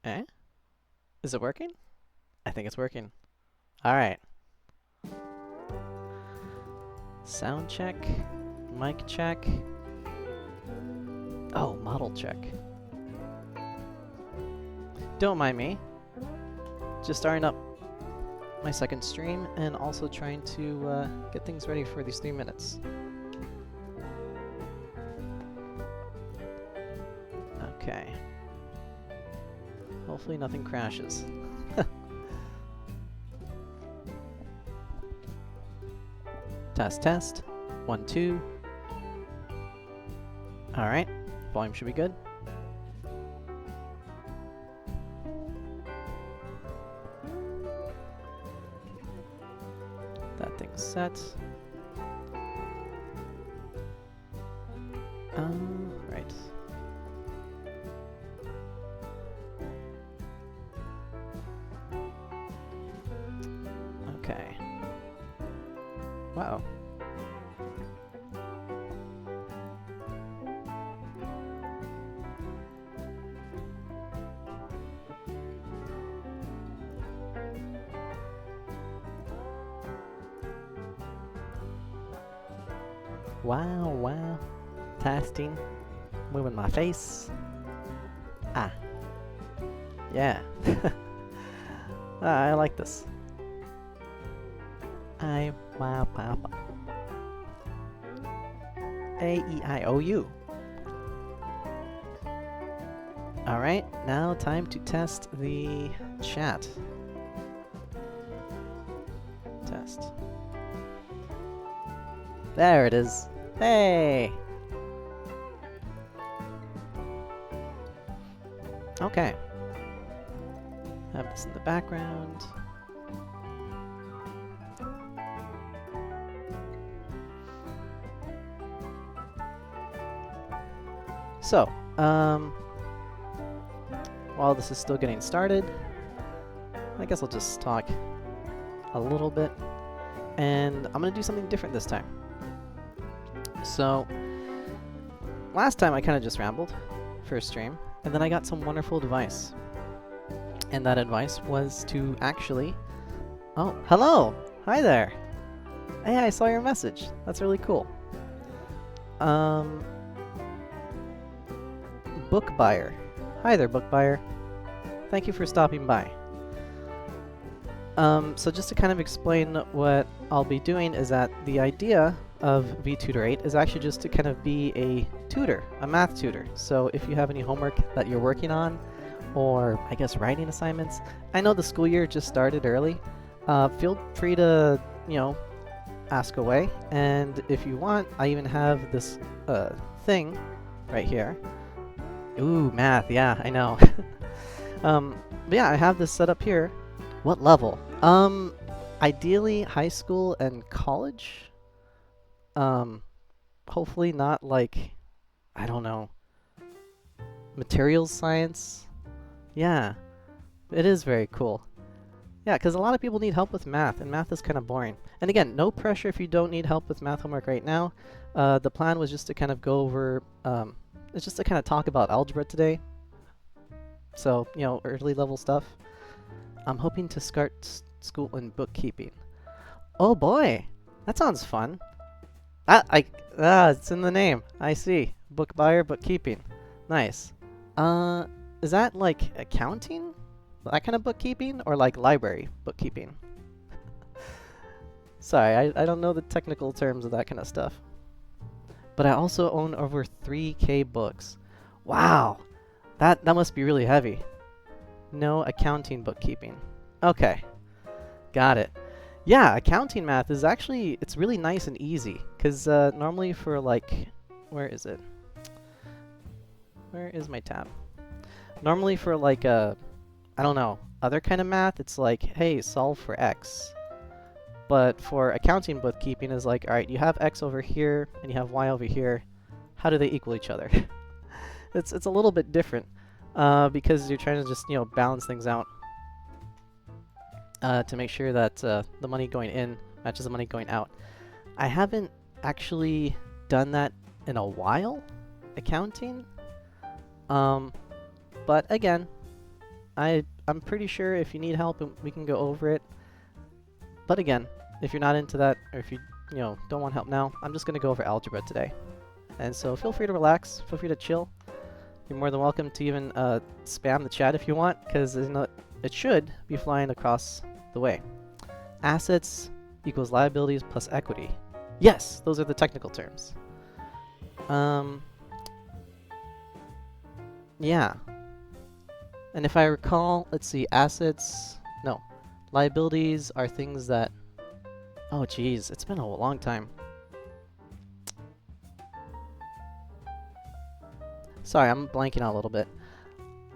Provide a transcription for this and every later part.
Eh? Is it working? I think it's working. Alright. Sound check. Mic check. Oh, model check. Don't mind me. Just starting up my second stream and also trying to get things ready for these 3 minutes. Okay. Hopefully nothing crashes. Test, test. 1, 2. Alright. Volume should be good. That thing's set. Right. Okay. Wow. Wow, wow. Testing. Moving my face. Ah. Yeah. I like this. Wow, papa. A-E-I-O-U. Alright, now time to test the chat. Test. There it is. Hey! Okay. Have this in the background. So, while this is still getting started, I guess I'll just talk a little bit. And I'm gonna do something different this time. So, last time I kind of just rambled for a stream, and then I got some wonderful advice. And that advice was to actually... Oh, hello! Hi there! Hey, I saw your message. That's really cool. Book buyer. Hi there, book buyer. Thank you for stopping by. So just to kind of explain what I'll be doing is that the idea of Vtutor 8 is actually just to kind of be a tutor, a math tutor. So if you have any homework that you're working on, or I guess writing assignments, I know the school year just started early. Feel free to, you know, ask away. And if you want, I even have this thing right here. Ooh, math, yeah, I know. But yeah, I have this set up here. What level? Ideally high school and college. Hopefully not like, I don't know, materials science. Yeah, it is very cool. Yeah, because a lot of people need help with math, and math is kind of boring. And again, no pressure if you don't need help with math homework right now. The plan was just to kind of go over, it's just to kind of talk about algebra today. So, you know, early level stuff. I'm hoping to start school in bookkeeping. Oh boy, that sounds fun. It's in the name. I see. Book buyer, bookkeeping. Nice. Is that like accounting? That kind of bookkeeping? Or like library bookkeeping? Sorry, I don't know the technical terms of that kind of stuff. But I also own over 3K books. Wow! That must be really heavy. No accounting bookkeeping. Okay. Got it. Yeah, accounting math is actually, it's really nice and easy. Because normally for like, where is it? Where is my tab? Normally for like I don't know, other kind of math, it's like, hey, solve for X. But for accounting bookkeeping is like, alright, you have X over here and you have Y over here. How do they equal each other? It's a little bit different because you're trying to just, you know, balance things out to make sure that the money going in matches the money going out. I haven't actually done that in a while, accounting. But again, I'm pretty sure if you need help, we can go over it. But again, if you're not into that, or if you don't want help now, I'm just gonna go over algebra today. And so feel free to relax, feel free to chill. You're more than welcome to even spam the chat if you want, because it should be flying across the way. Assets equals liabilities plus equity. Yes, those are the technical terms. Yeah. And if I recall, let's see, liabilities are things that, oh geez, it's been a long time. Sorry, I'm blanking out a little bit.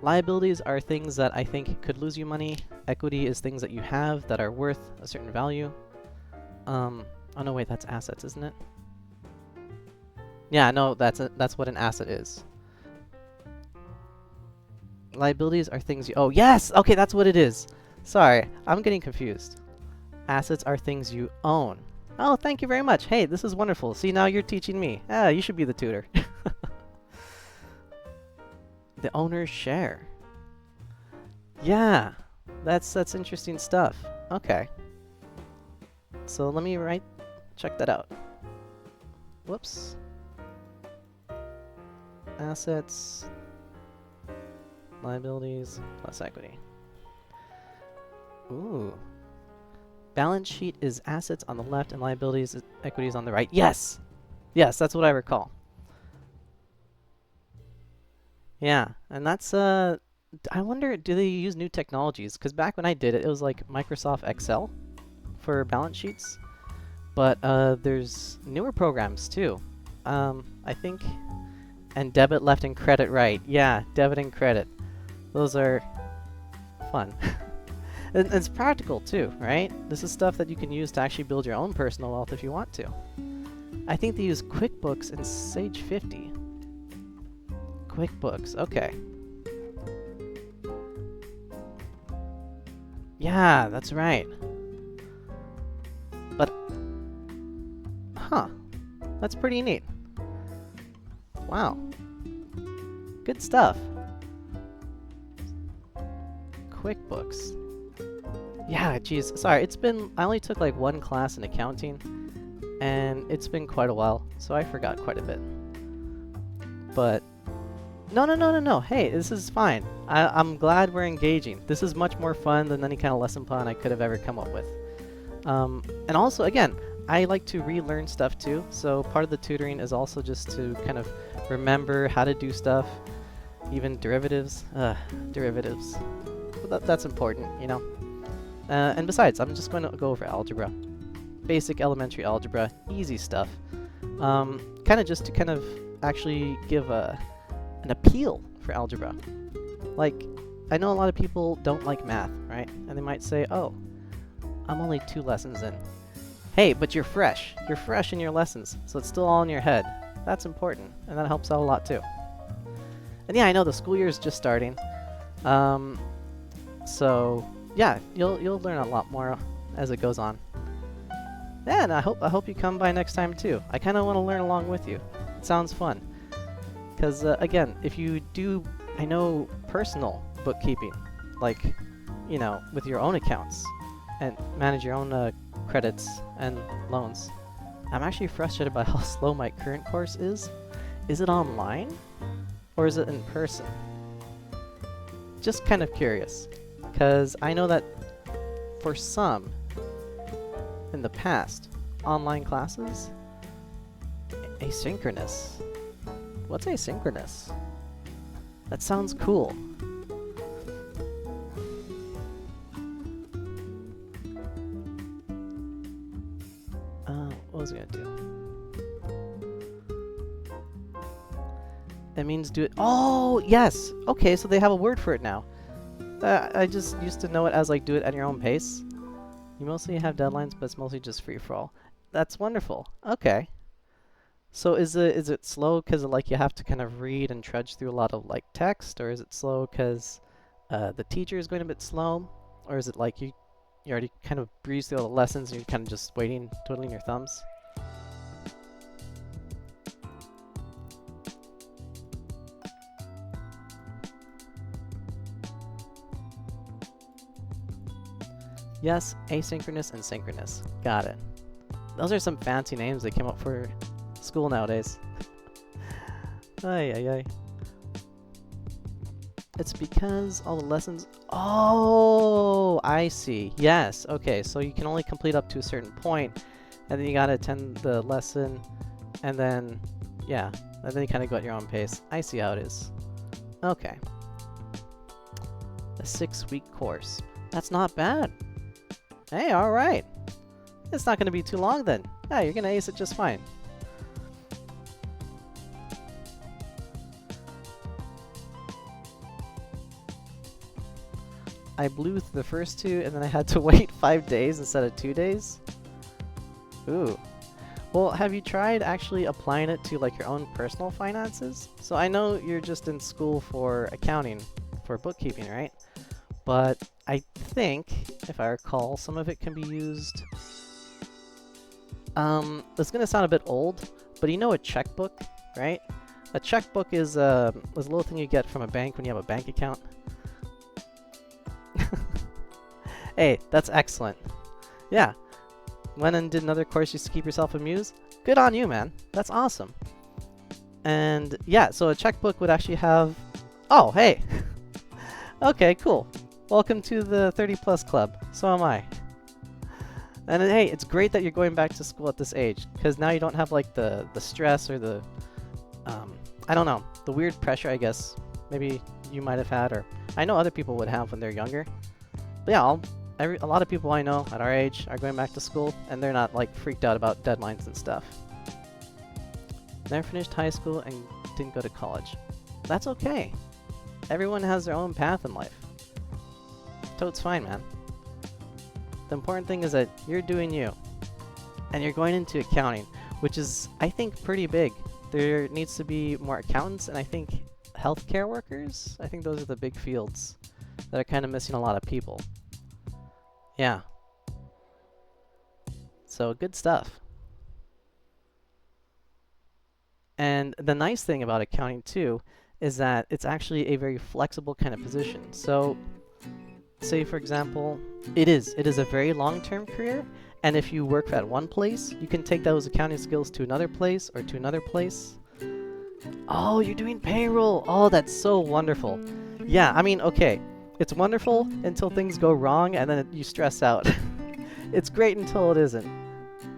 Liabilities are things that I think could lose you money. Equity is things that you have that are worth a certain value. Oh no, wait, that's assets, isn't it? Yeah, no, that's what an asset is. Liabilities are things you... Oh, yes! Okay, that's what it is. Sorry, I'm getting confused. Assets are things you own. Oh, thank you very much. Hey, this is wonderful. See, now you're teaching me. Ah, you should be the tutor. The owner's share. Yeah, that's interesting stuff. Okay. So let me check that out. Whoops. Assets, liabilities, plus equity. Ooh. Balance sheet is assets on the left and liabilities is equities on the right. Yes! Yes, that's what I recall. Yeah, and that's, I wonder, do they use new technologies? Because back when I did it, it was like Microsoft Excel for balance sheets. But there's newer programs too. I think, and debit left and credit right. Yeah, debit and credit. Those are fun. And it's practical too, right? This is stuff that you can use to actually build your own personal wealth if you want to. I think they use QuickBooks and Sage 50. QuickBooks, okay. Yeah, that's right. But, huh, that's pretty neat. Wow. Good stuff. QuickBooks. Yeah, geez, sorry, I only took like one class in accounting, and it's been quite a while, so I forgot quite a bit. But, no, hey, this is fine. I'm glad we're engaging. This is much more fun than any kind of lesson plan I could have ever come up with. And also, again, I like to relearn stuff too, so part of the tutoring is also just to kind of remember how to do stuff, even derivatives. Derivatives. But that's important, you know? And besides, I'm just going to go over algebra. Basic elementary algebra, easy stuff. Kind of just to kind of actually give an appeal for algebra. Like, I know a lot of people don't like math, right? And they might say, oh, I'm only 2 lessons in. Hey, but you're fresh. You're fresh in your lessons, so it's still all in your head. That's important, and that helps out a lot too. And yeah, I know the school year is just starting. So yeah, you'll learn a lot more as it goes on. Yeah, and I hope you come by next time too. I kind of want to learn along with you. It sounds fun. Because again, if you do, I know, personal bookkeeping, like, you know, with your own accounts and manage your own credits and loans. I'm actually frustrated by how slow my current course is. Is it online or is it in person? Just kind of curious, because I know that for some in the past, online classes, asynchronous. What's asynchronous? That sounds cool. What was I gonna do? It means do it. Oh, yes. Okay, so they have a word for it now. I just used to know it as like do it at your own pace. You mostly have deadlines, but it's mostly just free for all. That's wonderful. Okay. So is it slow because like you have to kind of read and trudge through a lot of like text, or is it slow because the teacher is going a bit slow, or is it like you already kind of breeze through all the lessons and you're kind of just waiting, twiddling your thumbs? Yes, asynchronous and synchronous. Got it. Those are some fancy names they came up for school nowadays. Ay, ay, ay. It's because all the lessons... Oh, I see. Yes, okay, so you can only complete up to a certain point, and then you gotta attend the lesson, and then, yeah, and then you kind of go at your own pace. I see how it is. Okay. A 6-week course. That's not bad. Hey, alright. It's not gonna be too long then. Yeah, you're gonna ace it just fine. I blew through the first 2 and then I had to wait 5 days instead of 2 days? Ooh. Well, have you tried actually applying it to like your own personal finances? So I know you're just in school for accounting, for bookkeeping, right? But I think, if I recall, some of it can be used... it's gonna sound a bit old, but you know a checkbook, right? A checkbook is a little thing you get from a bank when you have a bank account. Hey, that's excellent. Yeah. Went and did another course just to keep yourself amused? Good on you, man. That's awesome. And yeah, so a checkbook would actually have... Oh, hey! Okay, cool. Welcome to the 30+ club. So am I. And hey, it's great that you're going back to school at this age, because now you don't have like the stress or the... I don't know, the weird pressure, I guess, maybe you might have had, or I know other people would have when they're younger. But yeah, a lot of people I know at our age are going back to school, and they're not like freaked out about deadlines and stuff. Never finished high school and didn't go to college. That's okay. Everyone has their own path in life. Totes fine, man. The important thing is that you're doing you. And you're going into accounting, which is, I think, pretty big. There needs to be more accountants, and I think healthcare workers. I think those are the big fields that are kind of missing a lot of people. Yeah. So, good stuff. And the nice thing about accounting, too, is that it's actually a very flexible kind of position. So, say, for example, it is a very long-term career, and if you work at one place, you can take those accounting skills to another place or to another place. Oh, you're doing payroll! Oh, that's so wonderful. Yeah, I mean, okay. It's wonderful until things go wrong and then you stress out. It's great until it isn't.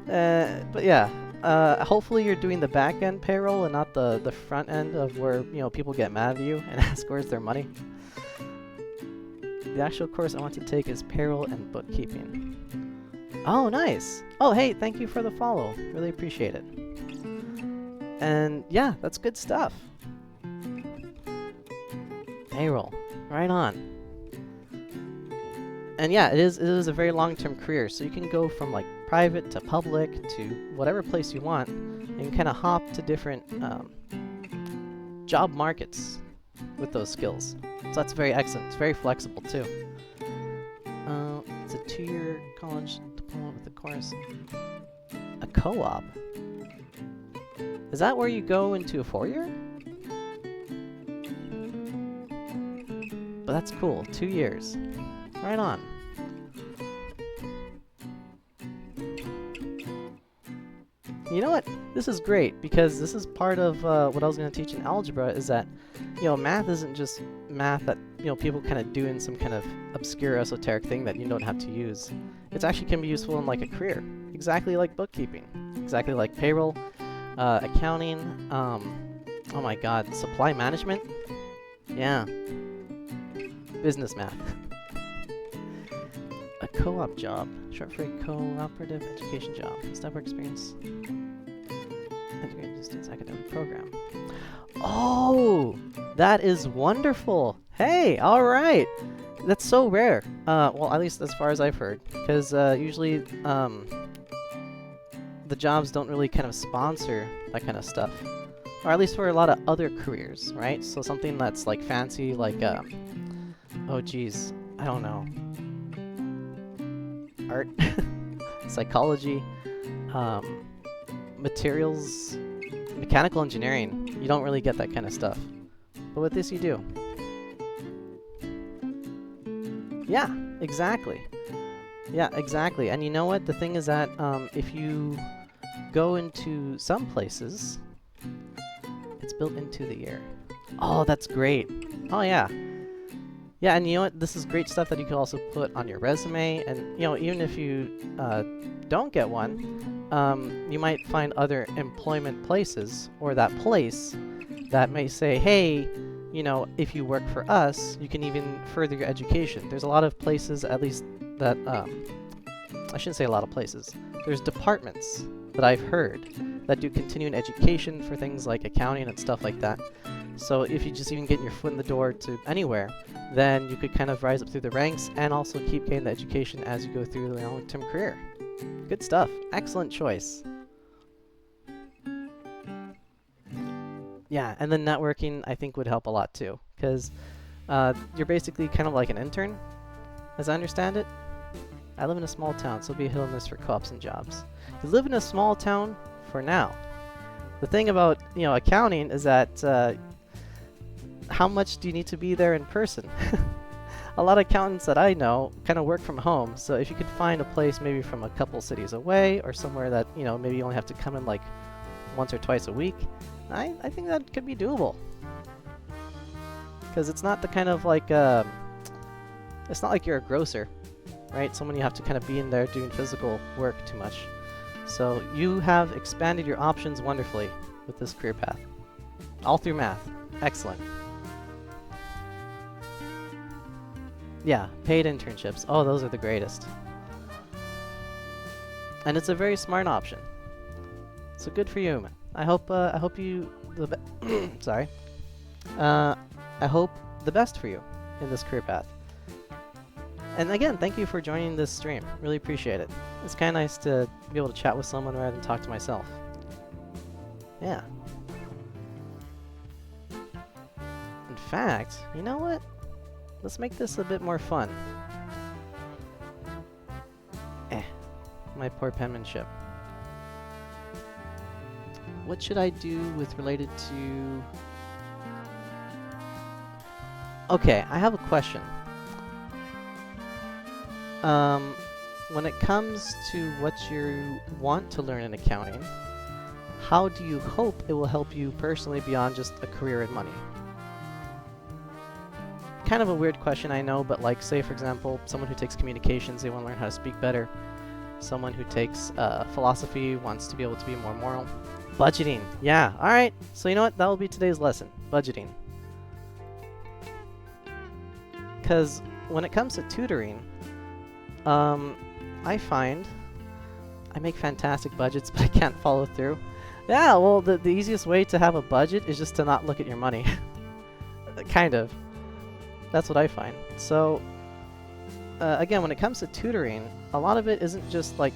But yeah, hopefully you're doing the back-end payroll and not the front end of where, you know, people get mad at you and ask where's their money. The actual course I want to take is payroll and bookkeeping. Oh, nice! Oh, hey, thank you for the follow. Really appreciate it. And yeah, that's good stuff. Payroll. Right on. And yeah, it is a very long-term career, so you can go from like private to public to whatever place you want, and you can kind of hop to different job markets with those skills. So that's very excellent. It's very flexible too. It's a 2-year college diploma with a course. A co-op? Is that where you go into a 4-year? But that's cool. 2 years. Right on. You know what? This is great, because this is part of what I was going to teach in algebra, is that, you know, math isn't just math that, you know, people kind of do in some kind of obscure esoteric thing that you don't have to use. It actually can be useful in like a career, exactly like bookkeeping, exactly like payroll, accounting, oh my god, supply management? Yeah. Business math. A co-op job, short for a cooperative education job. Step work experience. Integrated distance academic program. Oh, that is wonderful. Hey, all right. That's so rare. Well, at least as far as I've heard, because usually the jobs don't really kind of sponsor that kind of stuff, or at least for a lot of other careers, right? So something that's like fancy, like oh geez, I don't know. Art, psychology, materials, mechanical engineering. You don't really get that kind of stuff. But with this you do. Yeah, exactly. Yeah, exactly. And you know what? The thing is that if you go into some places, it's built into the year. Oh, that's great. Oh, yeah. Yeah, and you know what? This is great stuff that you can also put on your resume. And, you know, even if you don't get one, you might find other employment places or that place that may say, hey, you know, if you work for us, you can even further your education. There's a lot of places, at least that, I shouldn't say a lot of places. There's departments that I've heard that do continuing education for things like accounting and stuff like that. So if you just even get your foot in the door to anywhere, then you could kind of rise up through the ranks and also keep getting the education as you go through the long-term career. Good stuff. Excellent choice. Yeah, and then networking I think would help a lot too, because you're basically kind of like an intern, as I understand it. I live in a small town, so it'll be a hit or miss for co-ops and jobs. You live in a small town for now. The thing about, you know, accounting is that how much do you need to be there in person? A lot of accountants that I know kind of work from home, so if you could find a place maybe from a couple cities away or somewhere that, you know, maybe you only have to come in like once or twice a week, I think that could be doable. Because it's not the kind of like, it's not like you're a grocer, right? Someone you have to kind of be in there doing physical work too much. So you have expanded your options wonderfully with this career path. All through math. Excellent. Yeah, paid internships. Oh, those are the greatest. And it's a very smart option. So good for you, man. I hope you sorry. I hope the best for you in this career path. And again, thank you for joining this stream. Really appreciate it. It's kind of nice to be able to chat with someone rather than talk to myself. Yeah. In fact, you know what? Let's make this a bit more fun. My poor penmanship. What should I do with related to... Okay, I have a question. When it comes to what you want to learn in accounting, how do you hope it will help you personally beyond just a career and money? Kind of a weird question, I know, but like, say for example, someone who takes communications, they want to learn how to speak better. Someone who takes philosophy wants to be able to be more moral. Budgeting, yeah, alright. So you know what, that will be today's lesson, budgeting. Because when it comes to tutoring, I find I make fantastic budgets, but I can't follow through. Yeah, well, the easiest way to have a budget is just to not look at your money. Kind of. That's what I find. So, again, when it comes to tutoring, a lot of it isn't just like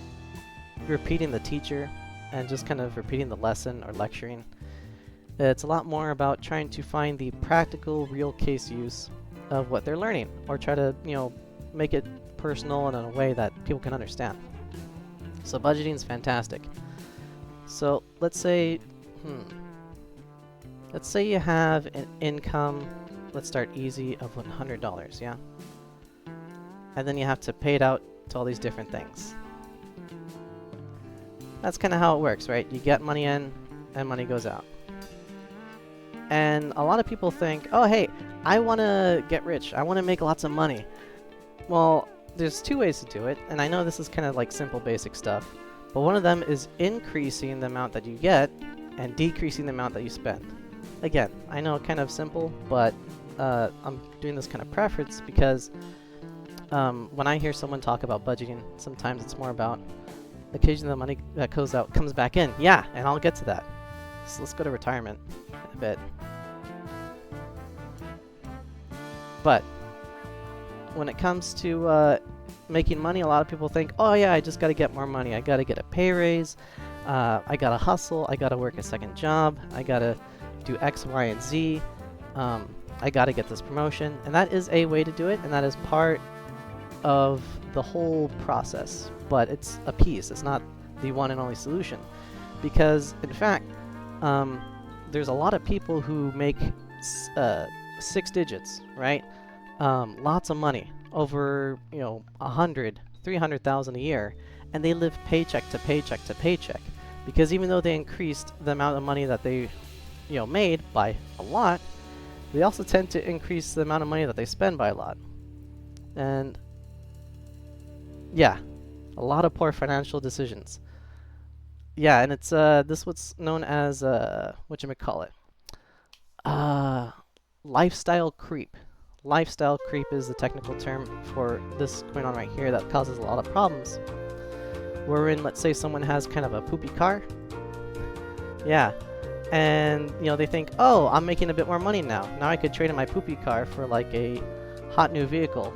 repeating the teacher and just kind of repeating the lesson or lecturing. It's a lot more about trying to find the practical, real case use of what they're learning, or try to, you know, make it personal and in a way that people can understand. So budgeting is fantastic. So let's say you have an income, let's start easy, of $100, yeah? And then you have to pay it out to all these different things. That's kind of how it works, right? You get money in and money goes out. And a lot of people think, oh hey, I want to get rich, I want to make lots of money. Well, there's two ways to do it, and I know this is kind of like simple basic stuff, but one of them is increasing the amount that you get and decreasing the amount that you spend. Again, I know kind of simple, but I'm doing this kind of preference because when I hear someone talk about budgeting, sometimes it's more about occasionally the money that goes out comes back in. Yeah, and I'll get to that. So let's go to retirement in a bit. But when it comes to making money, a lot of people think, oh yeah, I just got to get more money. I got to get a pay raise. I got to hustle. I got to work a second job. I got to do X, Y, and Z. I got to get this promotion. And that is a way to do it, and that is part of the whole process. But it's a piece. It's not the one and only solution. Because, in fact, there's a lot of people who make 6 digits, right? Lots of money, over, you know, 100, $300,000 a year, and they live paycheck to paycheck to paycheck. Because even though they increased the amount of money that they, made by a lot, they also tend to increase the amount of money that they spend by a lot. And yeah, a lot of poor financial decisions. Yeah, and it's this what's known as whatchamacallit? Lifestyle creep. Lifestyle creep is the technical term for this going on right here that causes a lot of problems. Wherein, let's say someone has kind of a poopy car. Yeah. And, they think, oh, I'm making a bit more money now. Now I could trade in my poopy car for like a hot new vehicle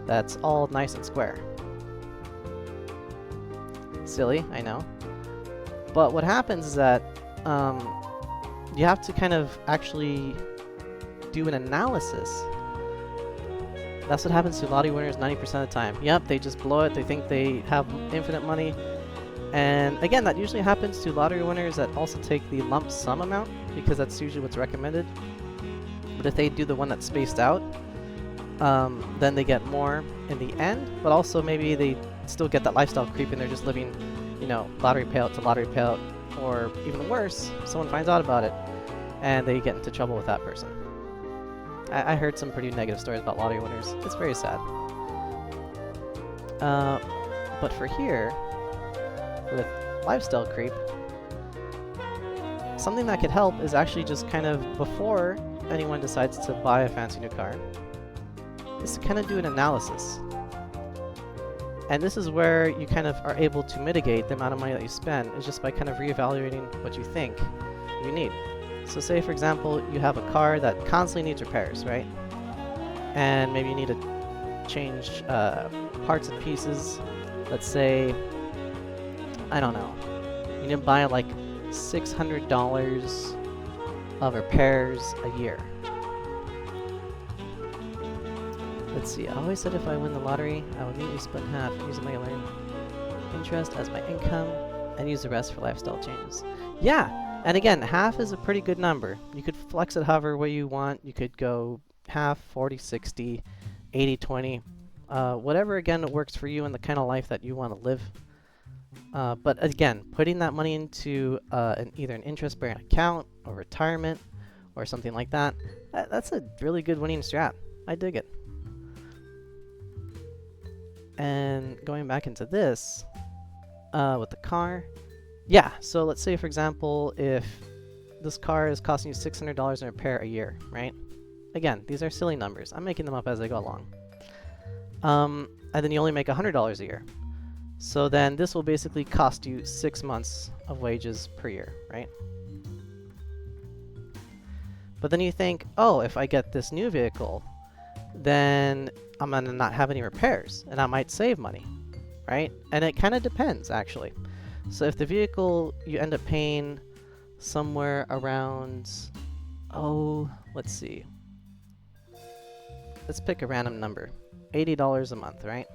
that's all nice and square. Silly, I know. But what happens is that you have to kind of actually do an analysis. That's what happens to lottery winners 90% of the time. Yep, they just blow it. They think they have infinite money. And again, that usually happens to lottery winners that also take the lump sum amount, because that's usually what's recommended. But if they do the one that's spaced out, then they get more in the end. But also maybe they still get that lifestyle creep and they're just living, lottery payout to lottery payout. Or even worse, someone finds out about it and they get into trouble with that person. I heard some pretty negative stories about lottery winners. It's very sad. But for here, with lifestyle creep, something that could help is actually just kind of, before anyone decides to buy a fancy new car, is to kind of do an analysis. And this is where you kind of are able to mitigate the amount of money that you spend, is just by kind of reevaluating what you think you need. So say, for example, you have a car that constantly needs repairs, right? And maybe you need to change parts and pieces. Let's say, I don't know, you need to buy like $600 of repairs a year. Let's see, I always said if I win the lottery, I will immediately split in half, using my earned interest as my income, and use the rest for lifestyle changes. Yeah! And again, half is a pretty good number. You could flex it however way you want. You could go half, 40, 60, 80, 20. Whatever, again, works for you and the kind of life that you want to live. But again, putting that money into either an interest-bearing account or retirement or something like that, that's a really good winning strat. I dig it. And going back into this, with the car, yeah, so let's say, for example, if this car is costing you $600 in repair a year, right? Again, these are silly numbers. I'm making them up as I go along. And then you only make $100 a year. So then this will basically cost you 6 months of wages per year, right? But then you think, oh, if I get this new vehicle, then I'm going to not have any repairs, and I might save money, right? And it kind of depends, actually. So if the vehicle, you end up paying somewhere around, let's see. Let's pick a random number. $80 a month, right?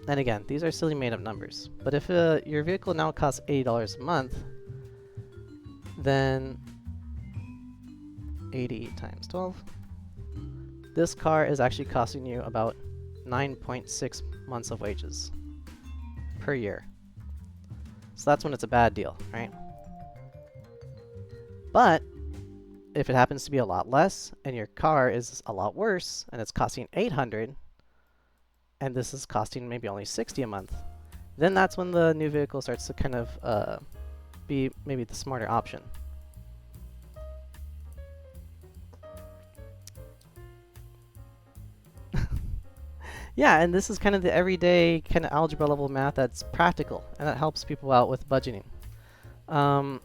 And again, these are silly made-up numbers. But if your vehicle now costs $80 a month, then 80 times 12. This car is actually costing you about 9.6 months of wages per year. So that's when it's a bad deal, right? But if it happens to be a lot less and your car is a lot worse and it's costing $800 and this is costing maybe only $60 a month, then that's when the new vehicle starts to kind of be maybe the smarter option. Yeah, and this is kind of the everyday kind of algebra level math that's practical, and that helps people out with budgeting. And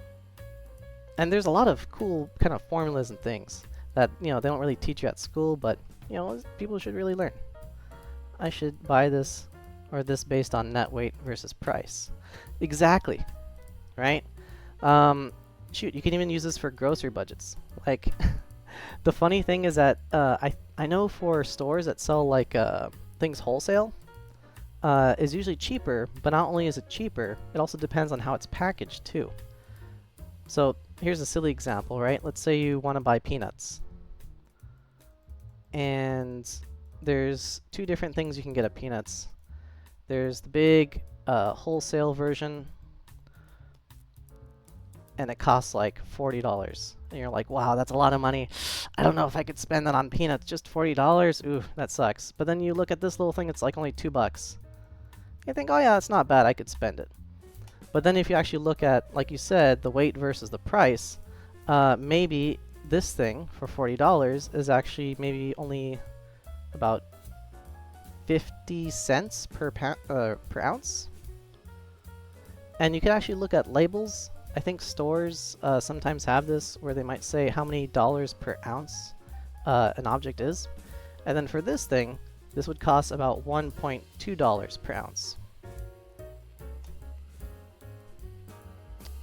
there's a lot of cool kind of formulas and things that, they don't really teach you at school, but, people should really learn. I should buy this or this based on net weight versus price. Exactly, right? Shoot, you can even use this for grocery budgets. Like, the funny thing is that I know for stores that sell like things wholesale is usually cheaper, but not only is it cheaper, it also depends on how it's packaged too. So here's a silly example, right? Let's say you want to buy peanuts, and there's two different things you can get at Peanuts. There's the big wholesale version, and it costs like $40. And you're like, wow, that's a lot of money. I don't know if I could spend that on Peanuts. Just $40? Ooh, that sucks. But then you look at this little thing, it's like only $2. You think, oh yeah, that's not bad. I could spend it. But then if you actually look at, like you said, the weight versus the price, maybe this thing for $40 is actually maybe only about 50 cents per ounce. And you can actually look at labels. I think stores sometimes have this where they might say how many dollars per ounce an object is. And then for this thing, this would cost about $1.2 per ounce.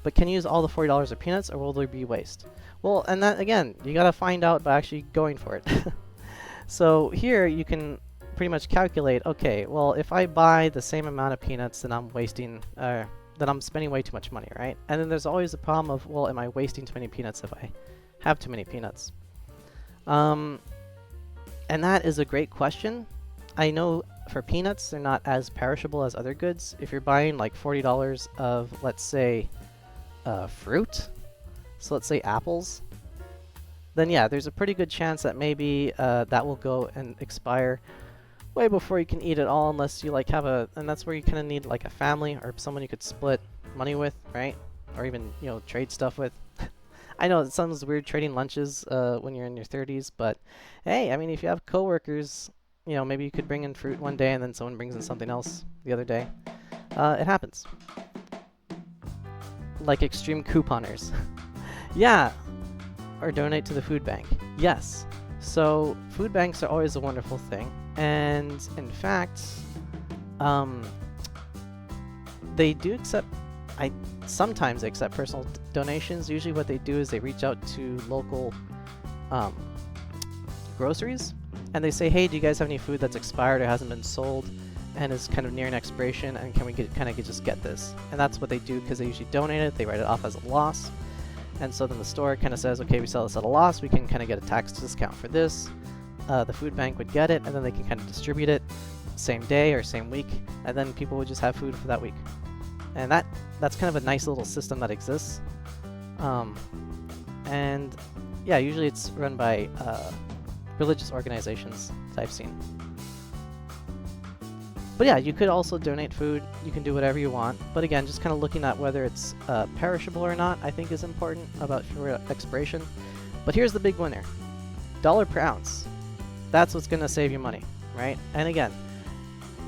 But can you use all the $40 of Peanuts, or will there be waste? Well, and that, again, you gotta find out by actually going for it. So here you can pretty much calculate, okay, well, if I buy the same amount of Peanuts, then I'm wasting, then I'm spending way too much money, right? And then there's always the problem of, well, am I wasting too many peanuts if I have too many peanuts? And that is a great question. I know for peanuts, they're not as perishable as other goods. If you're buying like $40 of, let's say, fruit, so let's say apples, then yeah, there's a pretty good chance that maybe that will go and expire way before you can eat it all, unless you like have a, and that's where you kind of need like a family or someone you could split money with, right? Or even, you know, trade stuff with. I know it sounds weird trading lunches when you're in your 30s, but hey, I mean, if you have coworkers, you know, maybe you could bring in fruit one day and then someone brings in something else the other day. It happens. Like extreme couponers. Yeah. Or donate to the food bank. Yes. So food banks are always a wonderful thing. And in fact, they do accept, sometimes they accept personal donations. Usually what they do is they reach out to local groceries and they say, hey, do you guys have any food that's expired or hasn't been sold and is kind of near an expiration, and can we just get this? And that's what they do, because they usually donate it, they write it off as a loss. And so then the store kind of says, okay, we sell this at a loss, we can kind of get a tax discount for this. The food bank would get it, and then they can kind of distribute it same day or same week, and then people would just have food for that week. And that's kind of a nice little system that exists. And yeah, usually it's run by religious organizations that I've seen. But yeah, you could also donate food. You can do whatever you want. But again, just kind of looking at whether it's perishable or not, I think is important about for expiration. But here's the big winner. $1 per ounce. That's what's going to save you money, right? And again,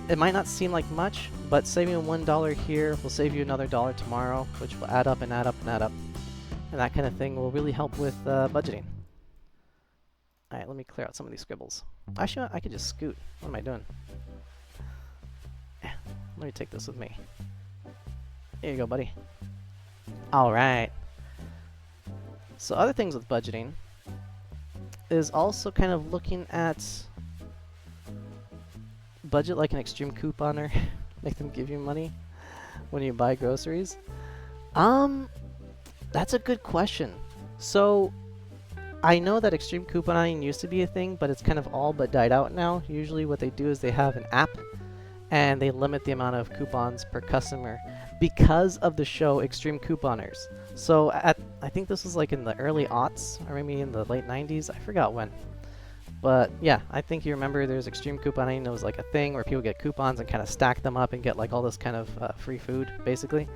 it might not seem like much, but saving $1 here will save you another $1 tomorrow, which will add up and add up and add up. And that kind of thing will really help with budgeting. Alright, let me clear out some of these scribbles. Actually, I could just scoot. What am I doing? Let me take this with me. Here you go, buddy. Alright. So other things with budgeting is also kind of looking at budget like an extreme couponer. Make them give you money when you buy groceries. That's a good question. So I know that extreme couponing used to be a thing, but it's kind of all but died out now. Usually what they do is they have an app and they limit the amount of coupons per customer because of the show Extreme Couponers. So I think this was like in the early aughts, or maybe in the late 90s, I forgot when. But yeah, I think you remember there's Extreme Couponing. It was like a thing where people get coupons and kind of stack them up and get like all this kind of free food, basically.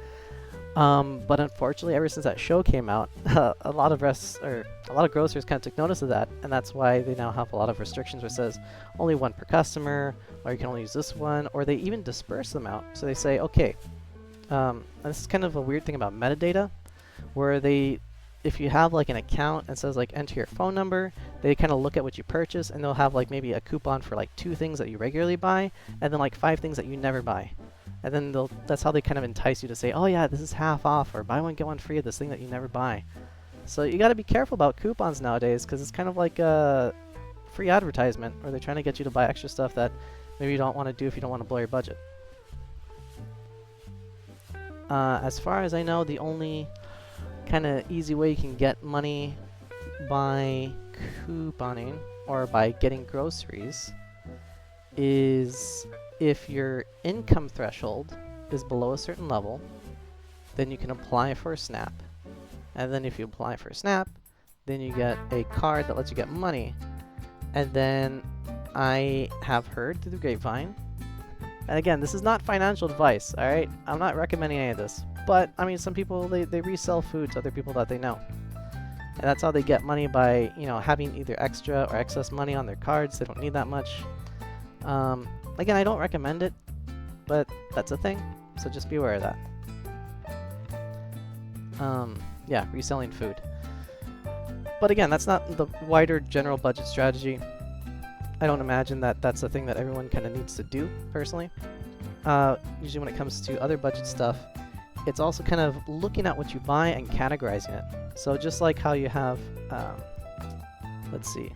But unfortunately, ever since that show came out, a lot of grocers kind of took notice of that, and that's why they now have a lot of restrictions where it says only one per customer, or you can only use this one, or they even disperse them out. So they say, okay, and this is kind of a weird thing about metadata, where if you have like an account and says like enter your phone number, they kind of look at what you purchase, and they'll have like maybe a coupon for like 2 things that you regularly buy, and then like 5 things that you never buy. And then that's how they kind of entice you to say, oh yeah, this is half off, or buy one, get one free of this thing that you never buy. So you got to be careful about coupons nowadays, because it's kind of like a free advertisement, where they're trying to get you to buy extra stuff that maybe you don't want to do if you don't want to blow your budget. As far as I know, the only kind of easy way you can get money by couponing or by getting groceries is if your income threshold is below a certain level, then you can apply for a SNAP. And then if you apply for a SNAP, then you get a card that lets you get money. And then I have heard through the grapevine, and again, this is not financial advice, alright? I'm not recommending any of this. But, I mean, some people, they resell food to other people that they know. And that's how they get money by, you know, having either extra or excess money on their cards. They don't need that much. Again, I don't recommend it, but that's a thing. So just be aware of that. Yeah, reselling food. But again, that's not the wider general budget strategy. I don't imagine that that's a thing that everyone kind of needs to do, personally. Usually when it comes to other budget stuff, it's also kind of looking at what you buy and categorizing it. So just like how you have, let's see.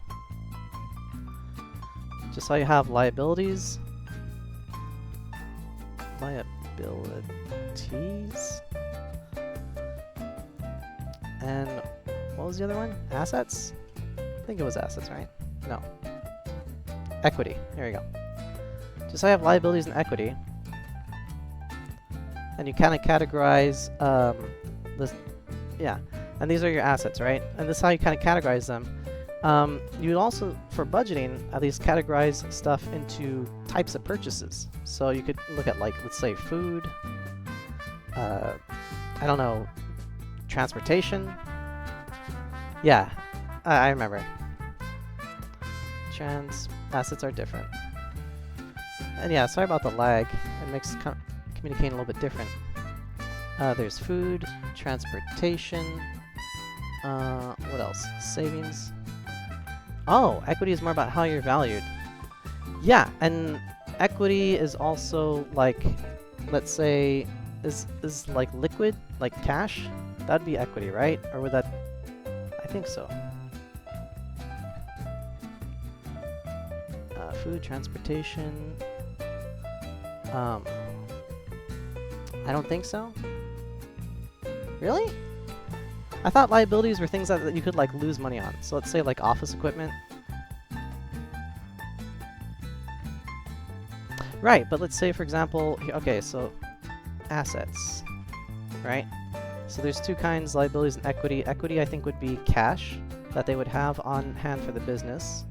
Just how you have liabilities. Liabilities. And what was the other one? Assets? I think it was assets, right? No. Equity. There you go. Just so I have liabilities and equity. And you kind of categorize this. Yeah. And these are your assets, right? And this is how you kind of categorize them. You would also, for budgeting, at least categorize stuff into types of purchases. So you could look at, like, let's say food. I don't know. Transportation. Yeah, I remember. Assets are different. And yeah, sorry about the lag. It makes communicating a little bit different. There's food, transportation. What else? Savings. Oh, equity is more about how you're valued. Yeah, and equity is also like, let's say, is like liquid, like cash. That'd be equity, right? Or would that? I think so. Food, transportation. I don't think so. Really? I thought liabilities were things that you could like lose money on. So let's say like office equipment. Right, but let's say for example, okay, so assets, right? So there's two kinds, liabilities and equity. Equity I think would be cash that they would have on hand for the business.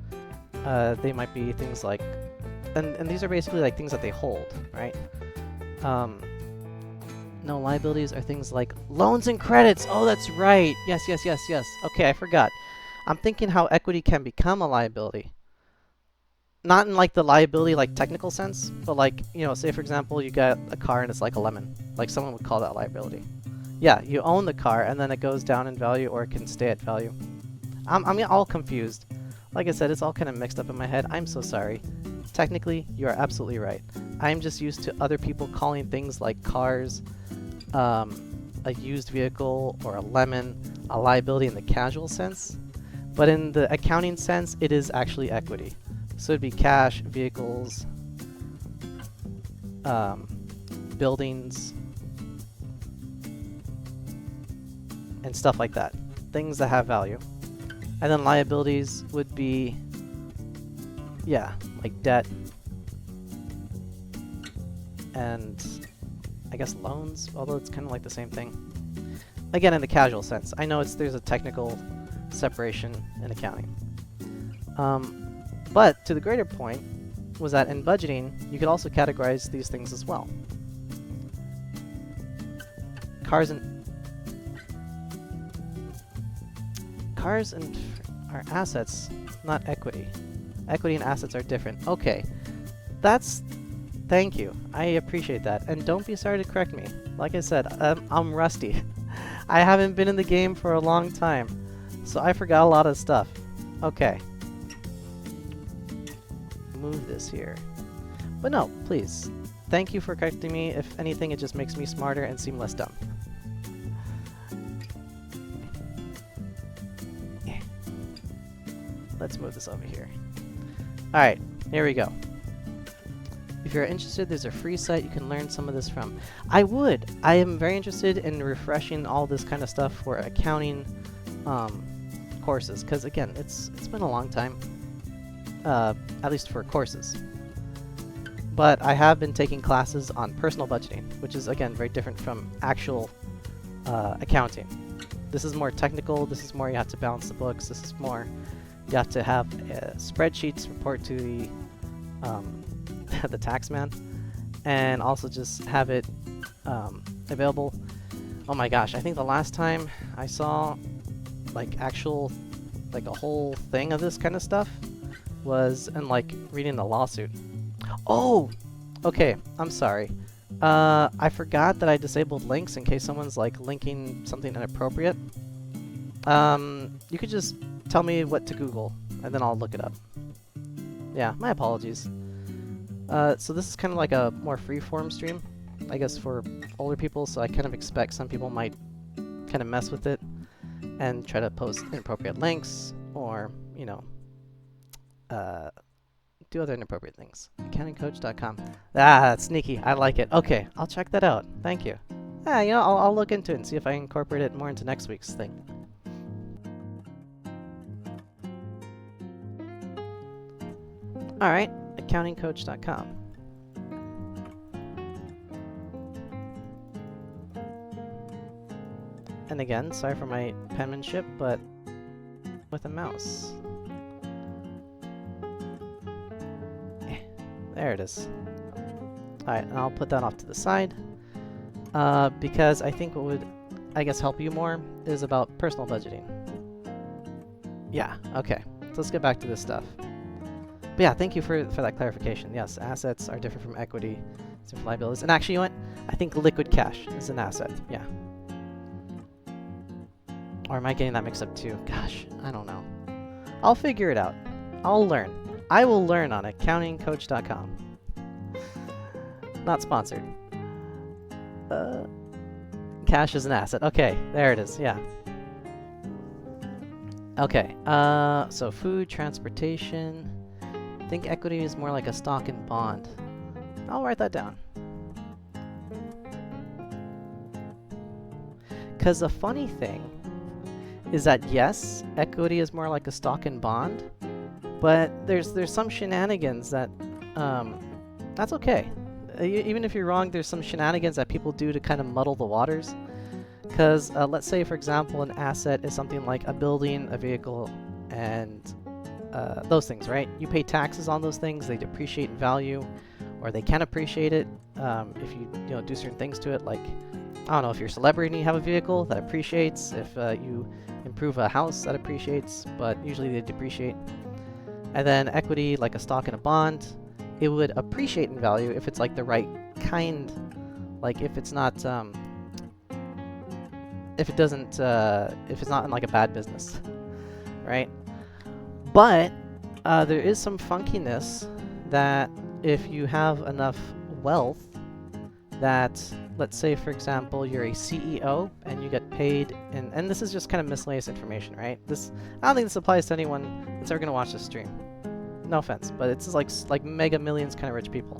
They might be things like, and these are basically like things that they hold, right? No, liabilities are things like loans and credits. Oh, that's right. Yes. Okay, I forgot. I'm thinking how equity can become a liability. Not in like the liability like technical sense, but like, you know, say for example you got a car and it's like a lemon. Like someone would call that liability. Yeah, you own the car and then it goes down in value or it can stay at value. I'm all confused. Like I said, it's all kind of mixed up in my head. I'm so sorry. Technically, you are absolutely right. I'm just used to other people calling things like cars, a used vehicle, or a lemon, a liability in the casual sense. But in the accounting sense, it is actually equity. So it'd be cash, vehicles, buildings, and stuff like that. Things that have value. And then liabilities would be, yeah, like debt, and I guess loans, although it's kind of like the same thing. Again, in the casual sense. I know there's a technical separation in accounting. But to the greater point was that in budgeting, you could also categorize these things as well. Cars are assets, not equity. Equity and assets are different. Okay, thank you. I appreciate that. And don't be sorry to correct me. Like I said, I'm rusty. I haven't been in the game for a long time, so I forgot a lot of stuff. Okay. Move this here. But no, please. Thank you for correcting me. If anything, it just makes me smarter and seem less dumb. Let's move this over here. Alright, here we go. If you're interested, there's a free site you can learn some of this from. I am very interested in refreshing all this kind of stuff for accounting courses, because again, it's been a long time, at least for courses. but I have been taking classes on personal budgeting, which is again very different from actual accounting. This is more technical. This is more you have to balance the books. This is more you have to have spreadsheets report to the the tax man, and also just have it available. Oh my gosh, I think the last time I saw like actual like a whole thing of this kind of stuff was in like reading the lawsuit. Oh, okay, I'm sorry. I forgot that I disabled links in case someone's like linking something inappropriate. You could just tell me what to Google and then I'll look it up. Yeah, my apologies. So this is kind of like a more free-form stream, I guess, for older people, so I kind of expect some people might kind of mess with it and try to post inappropriate links or, you know, do other inappropriate things. Accountingcoach.com. Ah, that's sneaky. I like it. Okay, I'll check that out. Thank you. Yeah, you know, I'll look into it and see if I incorporate it more into next week's thing. Alright, accountingcoach.com. And again, sorry for my penmanship, but with a mouse. There it is. Alright, and I'll put that off to the side. Because I think what would, I guess, help you more is about personal budgeting. Yeah, okay. So let's get back to this stuff. But yeah, thank you for that clarification. Yes, assets are different from equity, different from liabilities. And actually, you know what? I think liquid cash is an asset. Yeah. Or am I getting that mixed up too? Gosh, I don't know. I'll figure it out. I'll learn. I will learn on accountingcoach.com. Not sponsored. Cash is an asset. Okay, there it is. Yeah. Okay. So food, transportation. I think equity is more like a stock and bond. I'll write that down. Because the funny thing is that yes, equity is more like a stock and bond, but there's some shenanigans that that's okay. Even if you're wrong, there's some shenanigans that people do to kind of muddle the waters. Because let's say, for example, an asset is something like a building, a vehicle, and those things, right? You pay taxes on those things, they depreciate in value, or they can appreciate it if you do certain things to it. Like, I don't know, if you're a celebrity and you have a vehicle, that appreciates. If you improve a house, that appreciates, but usually they depreciate. And then equity, like a stock and a bond, it would appreciate in value if it's like the right kind, like if it's not, if it doesn't, if it's not in like a bad business, right? But there is some funkiness that if you have enough wealth that, let's say, for example, you're a CEO and you get paid in, and this is just kind of miscellaneous information, right? I don't think this applies to anyone that's ever going to watch this stream. No offense, but it's just like mega millions kind of rich people.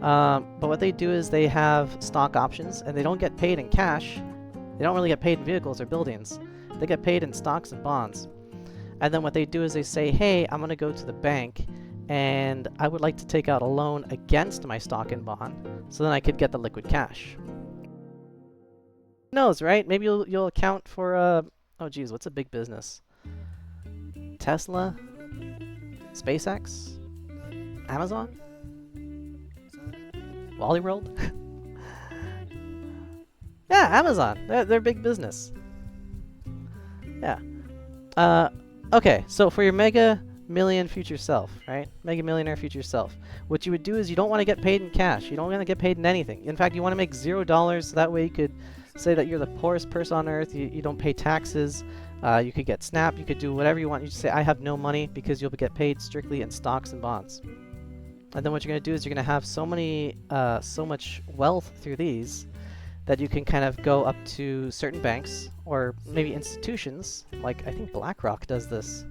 But what they do is they have stock options, and they don't get paid in cash. They don't really get paid in vehicles or buildings. They get paid in stocks and bonds. And then what they do is they say, hey, I'm going to go to the bank, and I would like to take out a loan against my stock and bond, so then I could get the liquid cash. Who knows, right? Maybe you'll account for, oh geez, what's a big business? Tesla? SpaceX? Amazon? Wally World? Yeah, Amazon. They're big business. Yeah. Okay, so for your mega million future self, right? Mega millionaire future self. What you would do is you don't want to get paid in cash. You don't want to get paid in anything. In fact, you want to make $0. So that way you could say that you're the poorest person on earth. You don't pay taxes. You could get SNAP. You could do whatever you want. You just say, I have no money, because you'll get paid strictly in stocks and bonds. And then what you're going to do is you're going to have so much wealth through these that you can kind of go up to certain banks or maybe institutions, like I think BlackRock does this,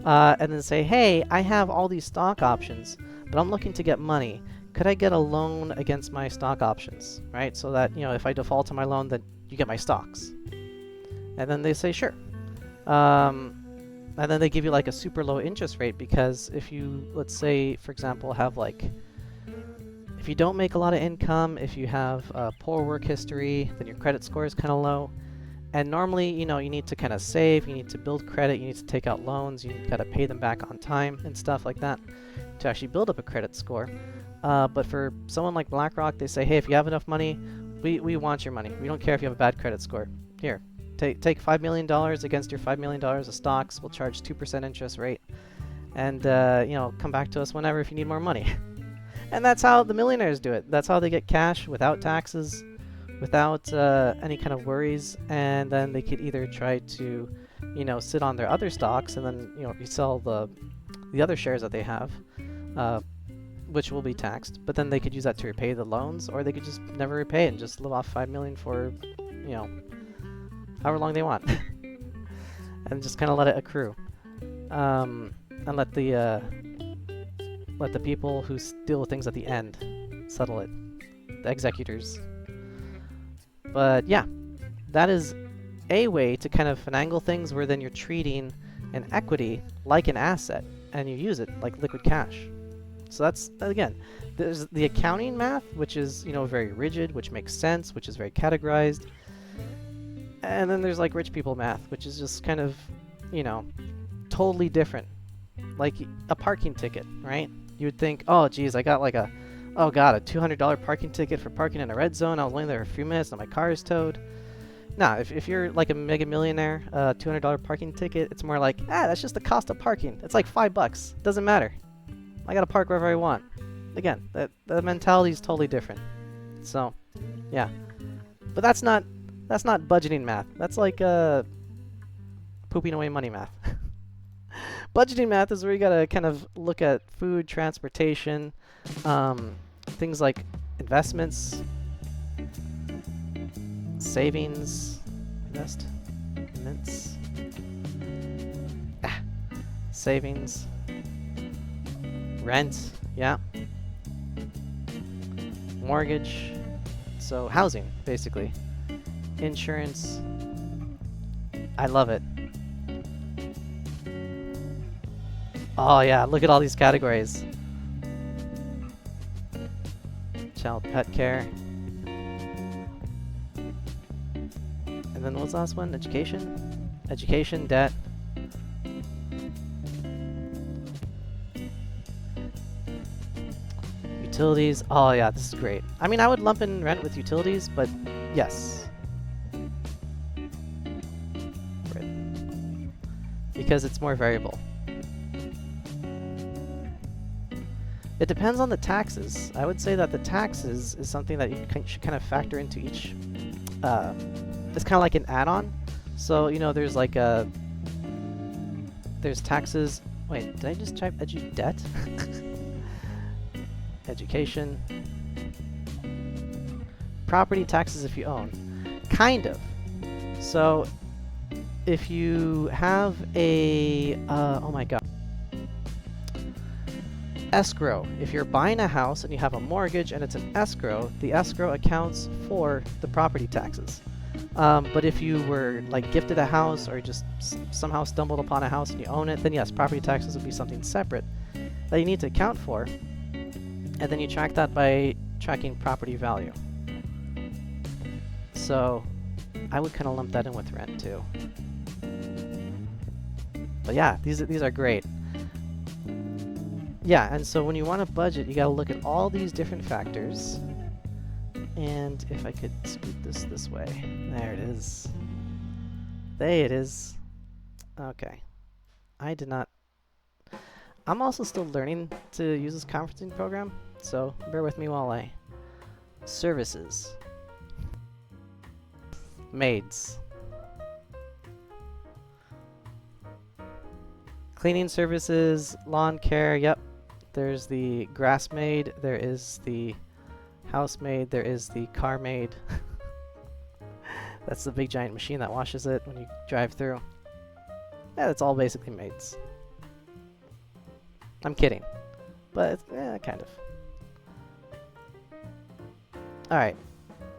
and then say, hey, I have all these stock options, but I'm looking to get money. Could I get a loan against my stock options, right? So that, if I default on my loan, then you get my stocks. And then they say, sure. And then they give you like a super low interest rate, because if you, let's say, for example, have like If you don't make a lot of income, if you have poor work history, then your credit score is kind of low. And normally, you know, you need to kind of save, you need to build credit, you need to take out loans, you got to pay them back on time and stuff like that to actually build up a credit score. But for someone like BlackRock, they say, hey, if you have enough money, we want your money. We don't care if you have a bad credit score. Here, take $5 million against your $5 million of stocks. We'll charge 2% interest rate. And, you know, come back to us whenever if you need more money. And that's how the millionaires do it. That's how they get cash without taxes, without any kind of worries. And then they could either try to, you know, sit on their other stocks and then, you know, resell the other shares that they have, which will be taxed. But then they could use that to repay the loans, or they could just never repay it and just live off $5 million for, you know, however long they want, and just kind of let it accrue, and let the people who deal with things at the end settle it, the executors. But yeah, that is a way to kind of finagle things where then you're treating an equity like an asset and you use it like liquid cash. So that's, again, there's the accounting math, which is, you know, very rigid, which makes sense, which is very categorized. And then there's like rich people math, which is just kind of, you know, totally different. Like a parking ticket, right? You would think, oh geez, I got like a $200 parking ticket for parking in a red zone. I was only there for a few minutes and my car is towed. Nah, if you're like a mega millionaire, $200 parking ticket, it's more like, that's just the cost of parking. It's like $5. Doesn't matter. I gotta park wherever I want. Again, the mentality is totally different. So, yeah. But that's not budgeting math. That's like pooping away money math. Budgeting math is where you gotta kind of look at food, transportation, things like investments, savings, savings, rent, yeah, mortgage, so housing, basically, insurance. I love it. Oh yeah, look at all these categories. Child pet care. And then what's the last one? Education? Education, debt. Utilities. Oh yeah, this is great. I mean, I would lump in rent with utilities, but yes. Right. Because it's more variable. It depends on the taxes. I would say that the taxes is something that you should kind of factor into each. It's kind of like an add-on. So, you know, there's like there's taxes. Wait, did I just type debt? Education. Property taxes if you own. Kind of. So, if you have a, oh my god. Escrow. If you're buying a house and you have a mortgage and it's an escrow, the escrow accounts for the property taxes. But if you were like gifted a house or just somehow stumbled upon a house and you own it, then yes, property taxes would be something separate that you need to account for. And then you track that by tracking property value. So I would kind of lump that in with rent too. But yeah, these are great. Yeah, and so when you want to budget, you got to look at all these different factors. And if I could scoot this way. There it is. There it is. Okay. I did not... I'm also still learning to use this conferencing program, so bear with me while I... Services. Maids. Cleaning services, lawn care, yep. There's the grass maid, there is the housemaid, there is the car maid. That's the big giant machine that washes it when you drive through. Yeah, that's all basically maids. I'm kidding, but kind of. Alright,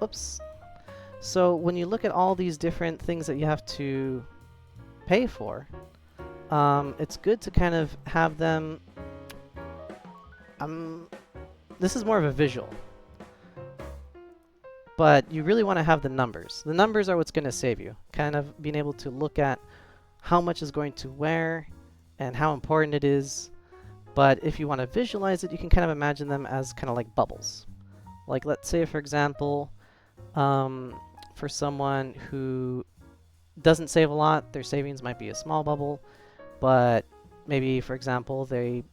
oops. So when you look at all these different things that you have to pay for, it's good to kind of have them this is more of a visual. But you really want to have the numbers. The numbers are what's going to save you. Kind of being able to look at how much is going to where and how important it is. But if you want to visualize it, you can kind of imagine them as kind of like bubbles. Like let's say, for example, for someone who doesn't save a lot, their savings might be a small bubble. But maybe, for example, they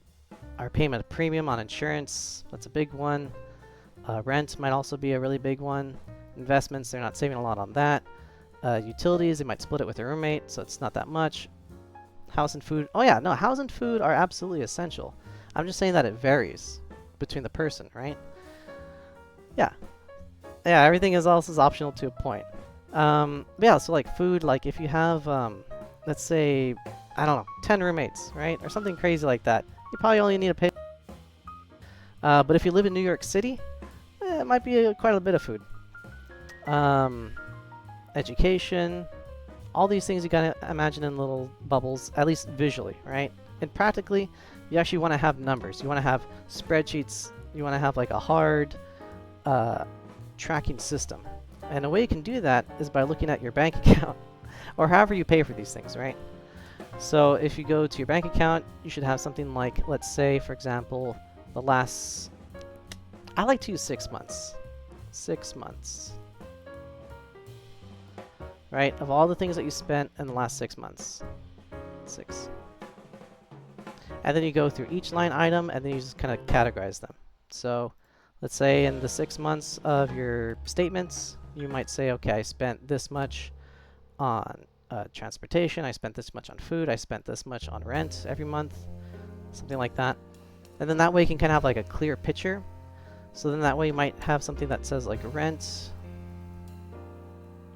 are paying a premium on insurance. That's a big one. Rent might also be a really big one. Investments, they're not saving a lot on that. Utilities, they might split it with their roommate, so it's not that much. House and food. Oh yeah, no, house and food are absolutely essential. I'm just saying that it varies between the person, right? Yeah. Yeah, everything is also optional to a point. Yeah, so like food, like if you have, let's say, I don't know, 10 roommates, right? Or something crazy like that. You probably only need to pay. But if you live in New York City, it might be quite a bit of food. Education, all these things you gotta imagine in little bubbles, at least visually, right? And practically, you actually want to have numbers. You want to have spreadsheets. You want to have like a hard tracking system. And a way you can do that is by looking at your bank account or however you pay for these things, right? So if you go to your bank account, you should have something like, let's say, for example, the last, I like to use 6 months. 6 months. Right? Of all the things that you spent in the last 6 months. 6. And then you go through each line item and then you just kind of categorize them. So let's say in the 6 months of your statements, you might say, okay, I spent this much on transportation, I spent this much on food, I spent this much on rent every month, something like that. And then that way you can kind of have like a clear picture. So then that way you might have something that says like rent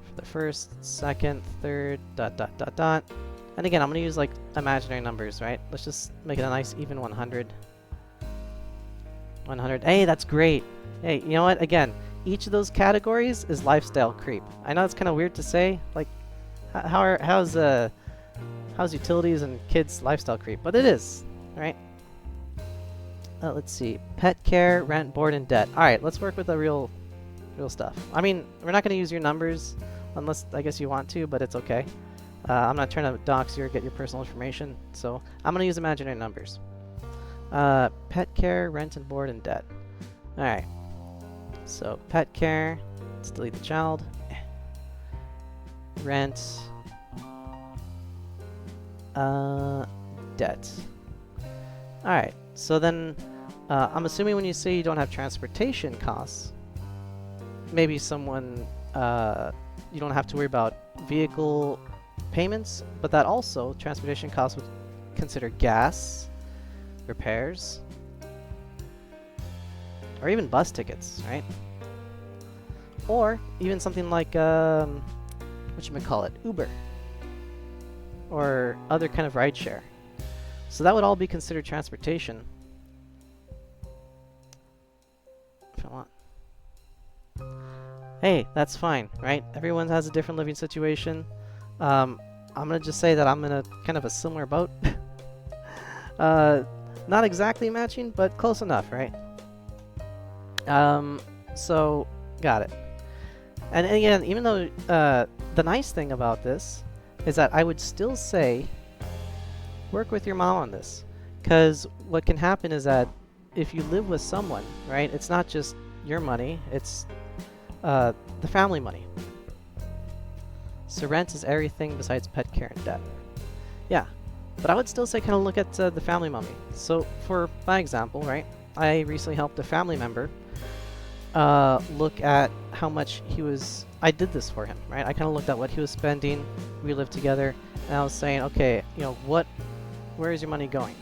for the first, second, third, ... And again, I'm going to use like imaginary numbers, right? Let's just make it a nice even 100. 100. Hey, that's great. Hey, you know what? Again, each of those categories is lifestyle creep. I know it's kind of weird to say, like, how's utilities and kids lifestyle creep? But it is, right? Let's see. Pet care, rent, board, and debt. All right, let's work with the real stuff. I mean, we're not going to use your numbers unless I guess you want to, but it's okay. I'm not trying to dox you or get your personal information, so I'm going to use imaginary numbers. Pet care, rent, and board, and debt. All right. So pet care. Let's delete the child. Rent. Debt. All right. So then, I'm assuming when you say you don't have transportation costs, maybe someone you don't have to worry about vehicle payments, but that also transportation costs would consider gas, repairs, or even bus tickets, right? Or even something like Uber or other kind of rideshare. So that would all be considered transportation. Hey, that's fine, right? Everyone has a different living situation. I'm gonna just say that I'm in a kind of a similar boat. Not exactly matching, but close enough, right? So got it. And again, even though the nice thing about this is that I would still say work with your mom on this, because what can happen is that if you live with someone, right, it's not just your money, it's the family money. So rent is everything besides pet care and debt. Yeah, but I would still say kind of look at the family money. So for my example, right, I recently helped a family member look at how much I did this for him, right? I kind of looked at what he was spending. We lived together, and I was saying, okay, you know, where is your money going?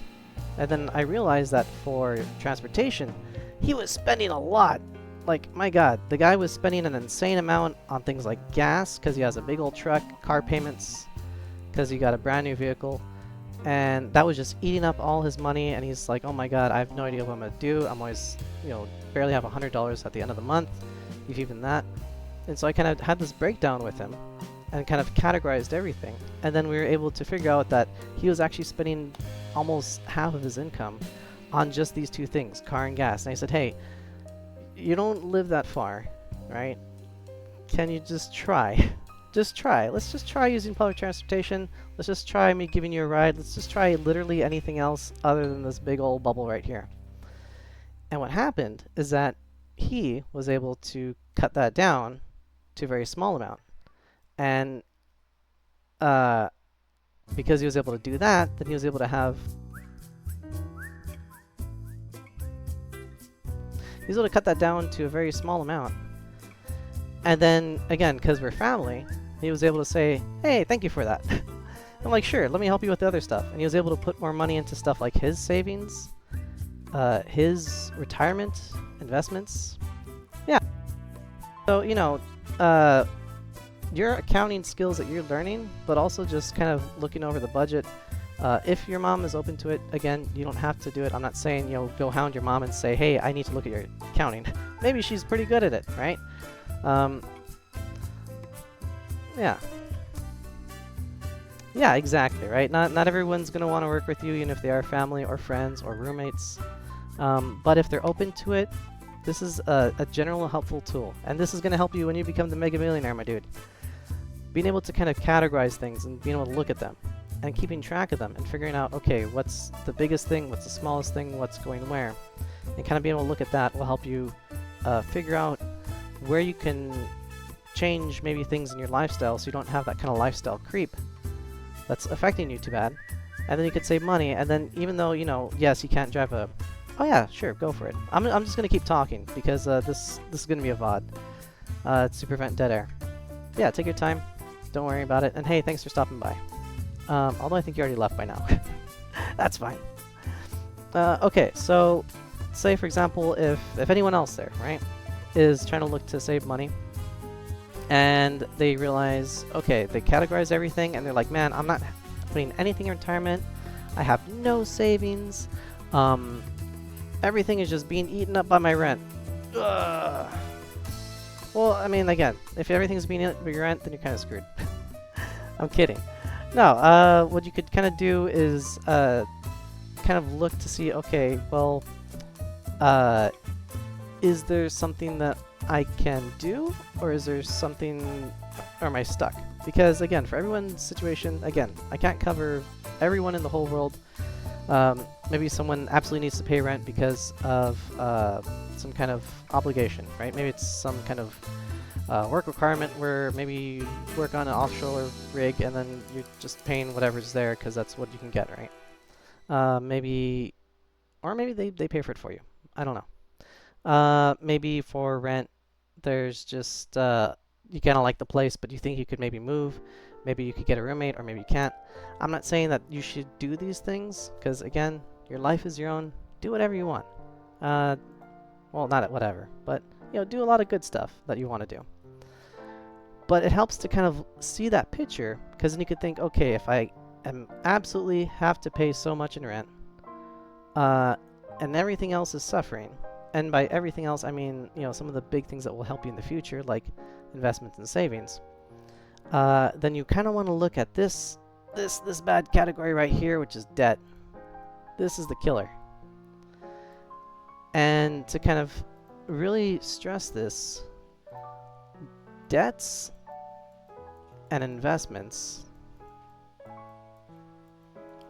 And then I realized that for transportation, he was spending a lot. Like, my God, the guy was spending an insane amount on things like gas, because he has a big old truck, car payments, because he got a brand new vehicle, and that was just eating up all his money, and he's like, oh my God, I have no idea what I'm going to do. I'm always, you know, barely have $100 at the end of the month, if even that. And so I kind of had this breakdown with him and kind of categorized everything. And then we were able to figure out that he was actually spending almost half of his income on just these two things, car and gas. And I said, hey, you don't live that far, right? Can you just try? Just try. Let's just try using public transportation. Let's just try me giving you a ride. Let's just try literally anything else other than this big old bubble right here. And what happened is that he was able to cut that down to a very small amount. And because he was able to do that, then he was able to have... He was able to cut that down to a very small amount. And then, again, because we're family, he was able to say, hey, thank you for that. I'm like, sure, let me help you with the other stuff. And he was able to put more money into stuff like his savings, his retirement, investments. Yeah. So, you know, your accounting skills that you're learning, but also just kind of looking over the budget. If your mom is open to it, again, you don't have to do it. I'm not saying, you know, go hound your mom and say, hey, I need to look at your accounting. Maybe she's pretty good at it, right? Yeah. Yeah, exactly, right? Not everyone's going to want to work with you, even if they are family or friends or roommates. But if they're open to it, this is a general helpful tool. And this is going to help you when you become the mega millionaire, my dude. Being able to kind of categorize things and being able to look at them and keeping track of them and figuring out, okay, what's the biggest thing, what's the smallest thing, what's going where. And kind of being able to look at that will help you figure out where you can change maybe things in your lifestyle so you don't have that kind of lifestyle creep that's affecting you too bad. And then you could save money, and then even though, you know, yes, you can't drive a... Oh yeah, sure, go for it. I'm just going to keep talking because this is going to be a VOD. It's to prevent dead air. Yeah, take your time. Don't worry about it. And hey, thanks for stopping by. Although I think you already left by now. That's fine. Okay, so say for example, if anyone else there, right, is trying to look to save money, and they realize, okay, they categorize everything, and they're like, man, I'm not putting anything in retirement. I have no savings. Everything is just being eaten up by my rent. Ugh. Well, I mean, again, if everything's being eaten up by your rent, then you're kind of screwed. I'm kidding. No, what you could kind of do is kind of look to see, okay, well, is there something that I can do, or is there something, or am I stuck? Because again, for everyone's situation, again, I can't cover everyone in the whole world. Maybe someone absolutely needs to pay rent because of some kind of obligation, right? Maybe it's some kind of work requirement where maybe you work on an offshore rig and then you're just paying whatever's there because that's what you can get, right? Maybe they pay for it for you. I don't know. Maybe for rent, there's just you kind of like the place, but you think you could maybe move. Maybe you could get a roommate, or maybe you can't. I'm not saying that you should do these things, because again, your life is your own. Do whatever you want. Well, not whatever, but you know, do a lot of good stuff that you want to do. But it helps to kind of see that picture, because then you could think, okay, if I absolutely have to pay so much in rent, and everything else is suffering, and by everything else, I mean, you know, some of the big things that will help you in the future, like investments and savings. Then you kind of want to look at this bad category right here, which is debt. This is the killer. And to kind of really stress this, debts and investments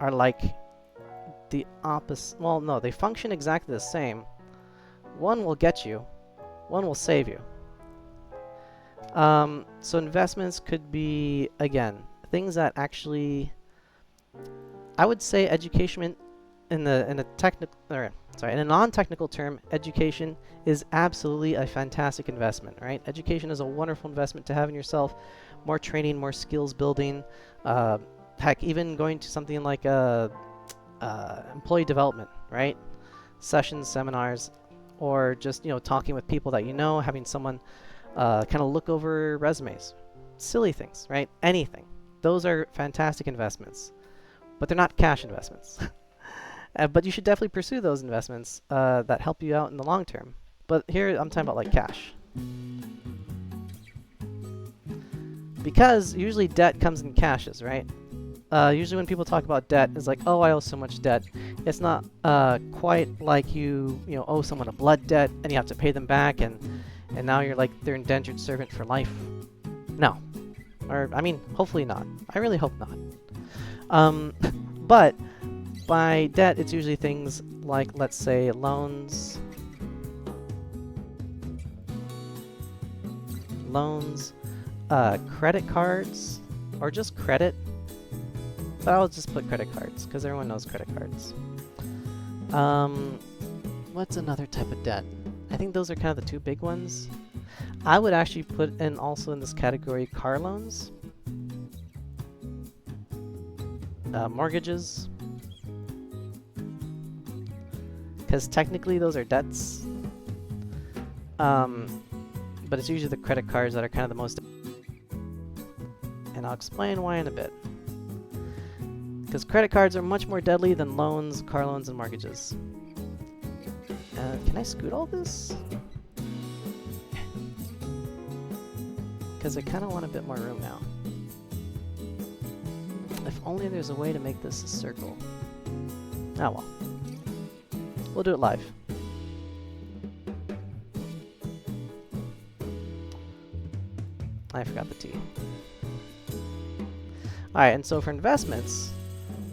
are like the opposite. Well, no, they function exactly the same. One will get you, one will save you. So investments could be, again, things that actually, I would say education in a non-technical term, education is absolutely a fantastic investment, right? Education is a wonderful investment to have in yourself. More training, more skills building, heck, even going to something like employee development, right? Sessions, seminars, or just, you know, talking with people that you know, having someone kind of look over resumes. Silly things, right? Anything. Those are fantastic investments, but they're not cash investments. But you should definitely pursue those investments that help you out in the long term. But here I'm talking about like cash. Because usually debt comes in cashes, right? Usually when people talk about debt, it's like, oh, I owe so much debt. It's not quite like you owe someone a blood debt and you have to pay them back, and now you're like their indentured servant for life. No, or I mean, hopefully not. I really hope not. But by debt, it's usually things like, let's say, loans, credit cards, or just credit. But I'll just put credit cards because everyone knows credit cards. What's another type of debt? I think those are kind of the two big ones. I would actually put in also in this category car loans, mortgages, because technically those are debts. But it's usually the credit cards that are kind of the most, and I'll explain why in a bit. Because credit cards are much more deadly than loans, car loans, and mortgages. Can I scoot all this? Because I kind of want a bit more room now. If only there's a way to make this a circle. Ah well. We'll do it live. I forgot the T. Alright, and so for investments,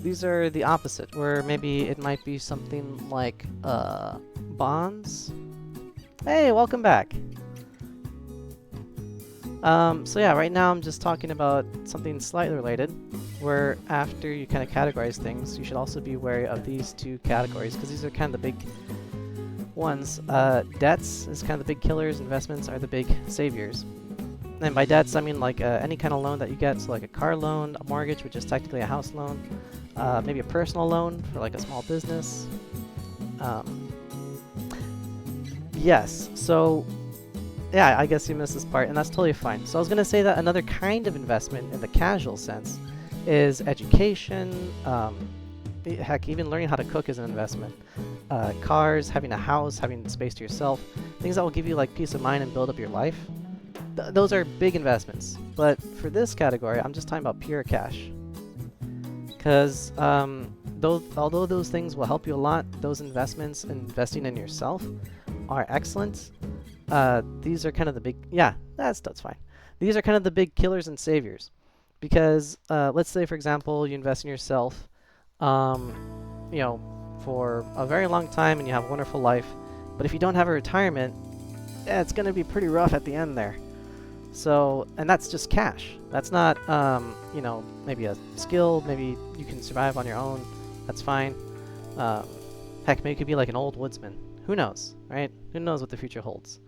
these are the opposite, where maybe it might be something like bonds. Hey, welcome back. So yeah, right now I'm just talking about something slightly related, where after you kind of categorize things, you should also be wary of these two categories, because these are kind of the big ones. Debts is kind of the big killers, investments are the big saviors. And by debts, I mean like any kind of loan that you get, so like a car loan, a mortgage, which is technically a house loan, maybe a personal loan for like a small business. Yes, so yeah, I guess you missed this part, and that's totally fine. So I was going to say that another kind of investment in the casual sense is education. Heck, even learning how to cook is an investment. Cars, having a house, having space to yourself, things that will give you like peace of mind and build up your life. Those are big investments. But for this category, I'm just talking about pure cash. Because although those things will help you a lot, those investments, investing in yourself, are excellent. These are kind of the big, yeah, that's fine. These are kind of the big killers and saviors. Because let's say, for example, you invest in yourself, for a very long time and you have a wonderful life. But if you don't have a retirement, it's going to be pretty rough at the end there. So, and that's just cash. That's not, maybe a skill. Maybe you can survive on your own. That's fine. Heck, maybe you could be like an old woodsman. Who knows, right? Who knows what the future holds?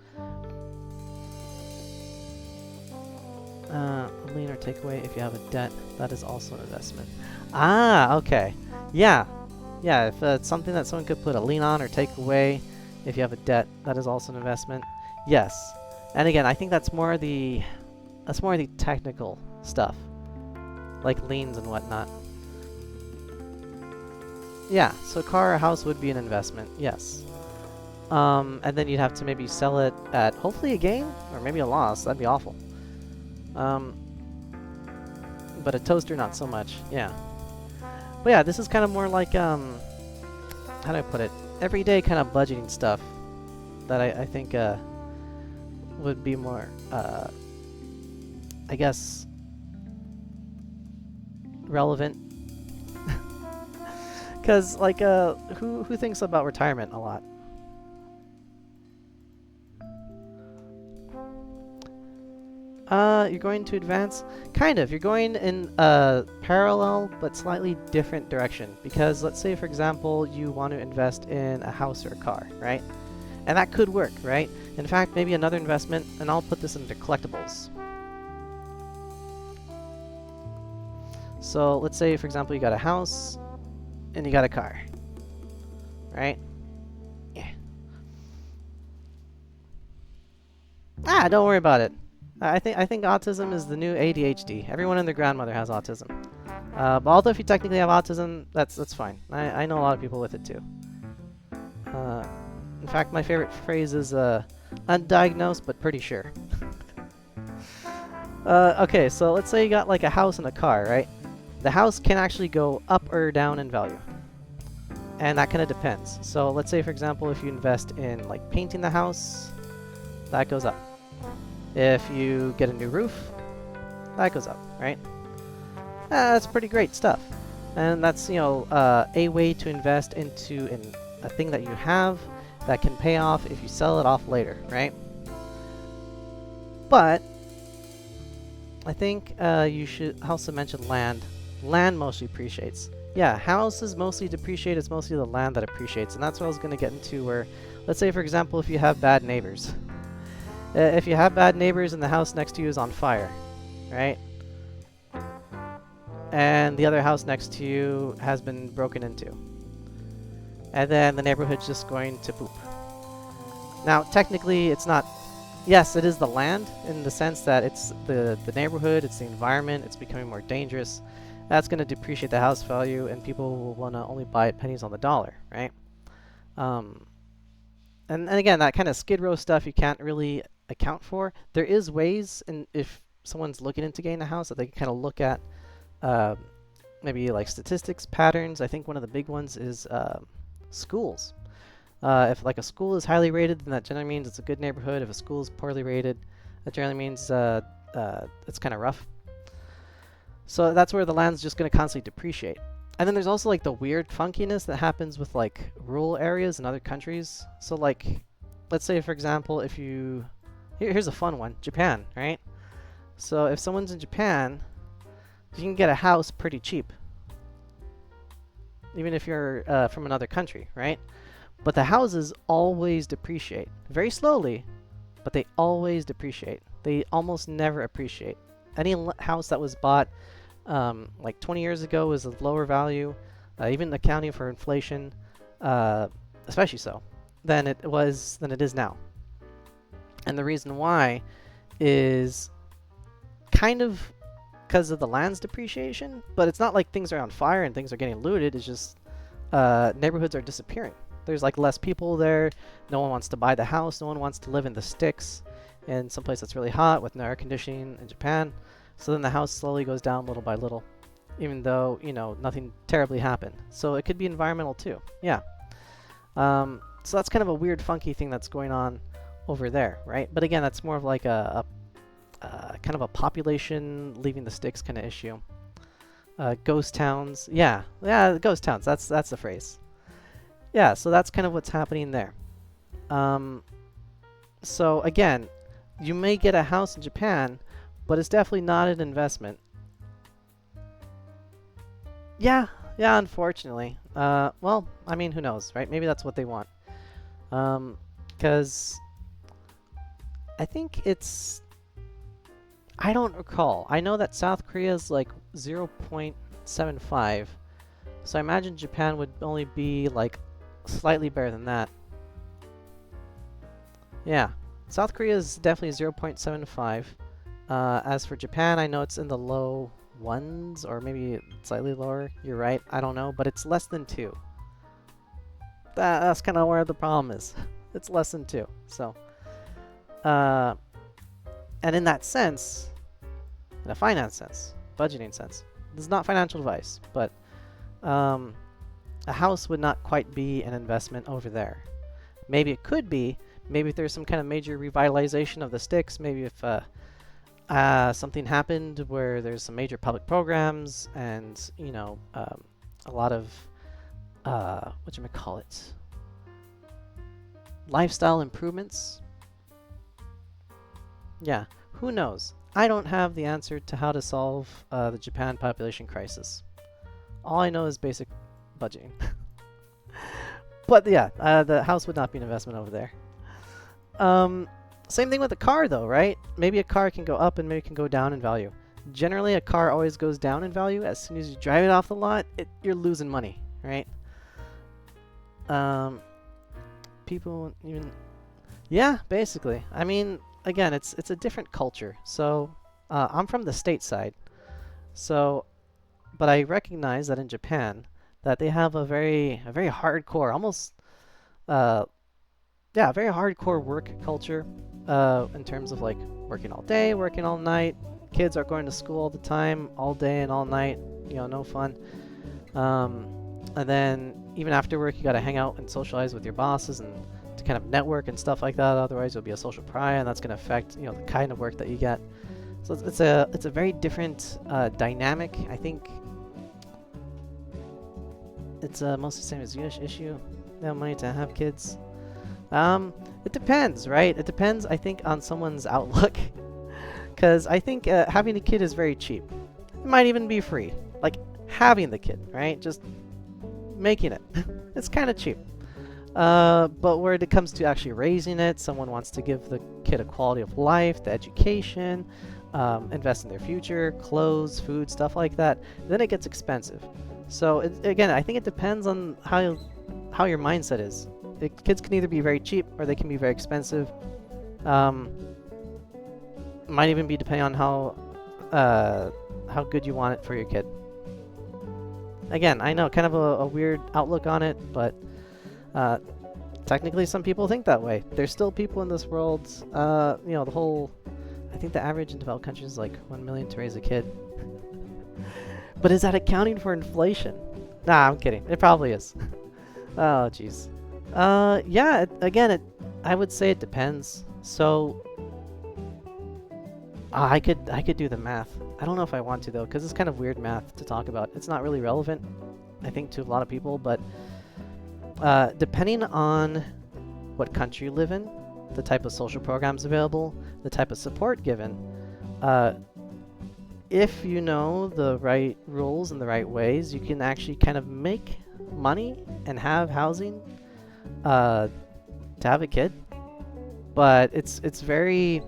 A lien or takeaway if you have a debt, that is also an investment. Ah, okay. Yeah. Yeah, if it's something that someone could put a lien on or take away if you have a debt, that is also an investment. Yes. And again, I think that's more the technical stuff, like liens and whatnot. Yeah, so car or house would be an investment, yes. And then you'd have to maybe sell it at hopefully a gain or maybe a loss. That'd be awful. But a toaster, not so much. Yeah. But yeah, this is kind of more like how do I put it? Everyday kind of budgeting stuff that I think would be more I guess relevant. Cause like who thinks about retirement a lot? You're going to advance? Kind of. You're going in a parallel but slightly different direction. Because let's say, for example, you want to invest in a house or a car, right? And that could work, right? In fact, maybe another investment, and I'll put this into collectibles. So let's say, for example, you got a house and you got a car, right? Yeah. Ah, don't worry about it. I think autism is the new ADHD. Everyone and their grandmother has autism. But although if you technically have autism, that's fine. I know a lot of people with it too. In fact, my favorite phrase is undiagnosed but pretty sure. Okay, so let's say you got like a house and a car, right? The house can actually go up or down in value. And that kind of depends. So let's say, for example, if you invest in like painting the house, that goes up. If you get a new roof, that goes up, right? That's pretty great stuff. And that's, you know, a way to invest into a thing that you have that can pay off if you sell it off later, right? But I think you should also mention land. Land mostly appreciates. Yeah, houses mostly depreciate. It's mostly the land that appreciates. And that's what I was going to get into where, let's say, for example, if you have bad neighbors. If you have bad neighbors and the house next to you is on fire, right? And the other house next to you has been broken into. And then the neighborhood's just going to poop. Now, technically, it's not... Yes, it is the land in the sense that it's the neighborhood, it's the environment, it's becoming more dangerous. That's going to depreciate the house value, and people will want to only buy it pennies on the dollar, right? And again, that kind of Skid Row stuff you can't really account for. There is ways, and if someone's looking into getting a house, that they can kind of look at maybe like statistics, patterns. I think one of the big ones is schools. If like a school is highly rated, then that generally means it's a good neighborhood. If a school is poorly rated, that generally means it's kind of rough. So that's where the land's just going to constantly depreciate. And then there's also like the weird funkiness that happens with like rural areas in other countries. So like, let's say for example, if you... Here's a fun one, Japan, right? So if someone's in Japan, you can get a house pretty cheap. Even if you're from another country, right? But the houses always depreciate. Very slowly, but they always depreciate. They almost never appreciate. Any house that was bought like 20 years ago is a lower value, even accounting for inflation, especially so, than it is now. And the reason why is kind of because of the land's depreciation, but it's not like things are on fire and things are getting looted. It's just neighborhoods are disappearing. There's like less people there. No one wants to buy the house. No one wants to live in the sticks in some place that's really hot with no air conditioning in Japan. So then the house slowly goes down little by little, even though, you know, nothing terribly happened. So it could be environmental too. Yeah. So that's kind of a weird, funky thing that's going on over there, right? But again, that's more of like a kind of a population leaving the sticks kind of issue. Ghost towns. Yeah, ghost towns. That's the phrase. Yeah, so that's kind of what's happening there. So again, you may get a house in Japan, but it's definitely not an investment. Yeah, unfortunately. Well, I mean, who knows, right? Maybe that's what they want. Because I think it's... I don't recall. I know that South Korea is like 0.75. So I imagine Japan would only be like slightly better than that. Yeah, South Korea is definitely 0.75. As for Japan, I know it's in the low ones or maybe slightly lower. You're right. I don't know, but it's less than 2. That's kind of where the problem is. It's less than 2. So, and in that sense, in a finance sense, budgeting sense, this is not financial advice, but a house would not quite be an investment over there. Maybe it could be. Maybe if there's some kind of major revitalization of the sticks, maybe if something happened where there's some major public programs and, you know, a lot of, whatchamacallit, lifestyle improvements. Yeah, who knows? I don't have the answer to how to solve the Japan population crisis. All I know is basic budgeting. But yeah, the house would not be an investment over there. Same thing with a car though, right? Maybe a car can go up and maybe it can go down in value. Generally, a car always goes down in value. As soon as you drive it off the lot, you're losing money, right? People even... Yeah, basically. I mean, again, it's a different culture. So, I'm from the stateside. So, but I recognize that in Japan, that they have a very hardcore, almost, yeah, very hardcore work culture, in terms of like working all day, working all night. Kids are going to school all the time, all day and all night. You know, no fun. And then even after work, you got to hang out and socialize with your bosses and to kind of network and stuff like that. Otherwise, you'll be a social pariah, and that's going to affect the kind of work that you get. So it's a very different dynamic. I think it's mostly the same as Yunish issue. They have money to have kids. It depends, right? It depends, I think, on someone's outlook. Because I think having a kid is very cheap. It might even be free. Like, having the kid, right? Just making it. It's kind of cheap. But where it comes to actually raising it, someone wants to give the kid a quality of life, the education, invest in their future, clothes, food, stuff like that, then it gets expensive. So again, I think it depends on how your mindset is. Kids can either be very cheap or they can be very expensive. Might even be depending on how good you want it for your kid. Again, I know, kind of a weird outlook on it, but technically some people think that way. There's still people in this world, the whole, I think the average in developed countries is like 1 million to raise a kid. But is that accounting for inflation? Nah, I'm kidding. It probably is. Oh, jeez. Yeah, I would say it depends. So, I could do the math. I don't know if I want to though, because it's kind of weird math to talk about. It's not really relevant, I think, to a lot of people. But depending on what country you live in, the type of social programs available, the type of support given, if you know the right rules and the right ways, you can actually kind of make money and have housing to have a kid. But it's very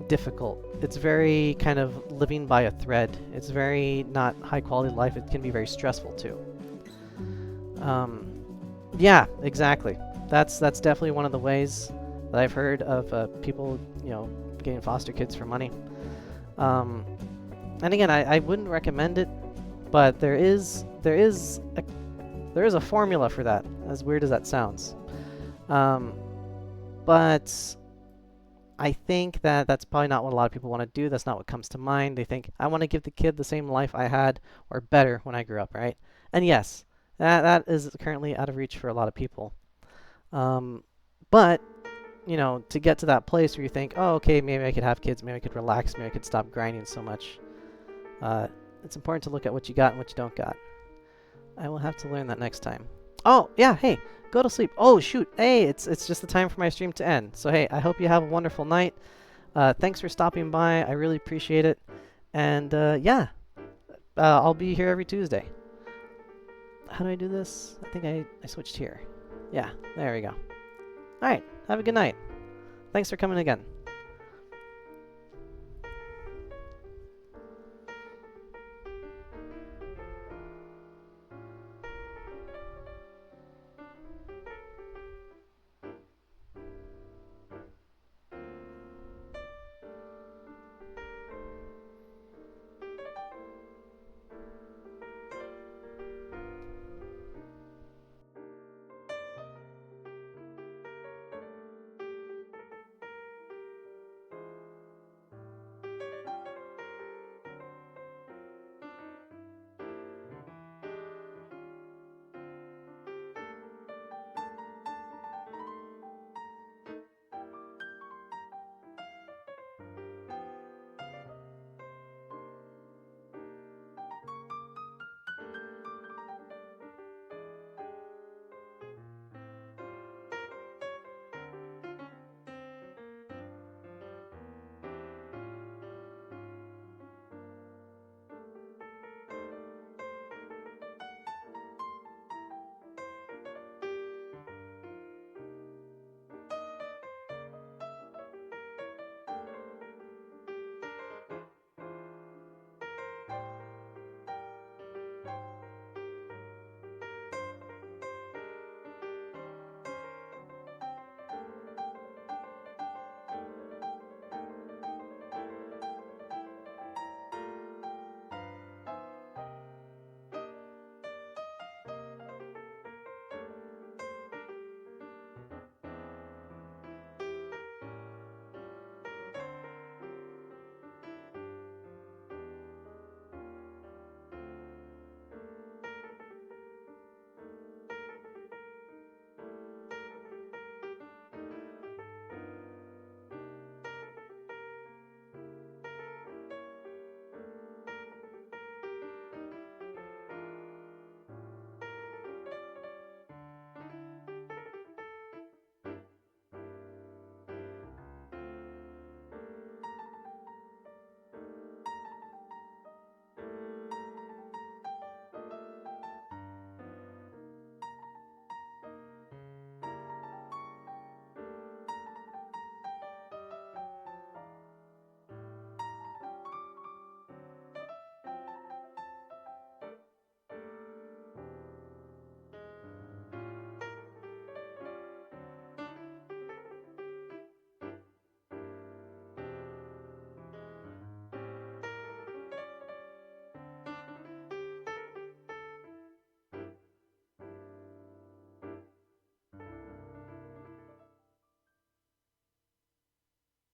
difficult. It's very kind of living by a thread. It's very not high quality life. It can be very stressful too. Yeah, exactly. That's definitely one of the ways that I've heard of people, getting foster kids for money. And again, I wouldn't recommend it, but there is a formula for that, as weird as that sounds. But I think that's probably not what a lot of people want to do. That's not what comes to mind. They think, I want to give the kid the same life I had or better when I grew up, right? And yes, that is currently out of reach for a lot of people. But to get to that place where you think, oh, okay, maybe I could have kids, maybe I could relax, maybe I could stop grinding so much. It's important to look at what you got and what you don't got. I will have to learn that next time. Oh, yeah, hey, go to sleep. Oh, shoot, hey, it's just the time for my stream to end. So, hey, I hope you have a wonderful night. Thanks for stopping by. I really appreciate it. And, yeah, I'll be here every Tuesday. How do I do this? I think I switched here. Yeah, there we go. All right, have a good night. Thanks for coming again.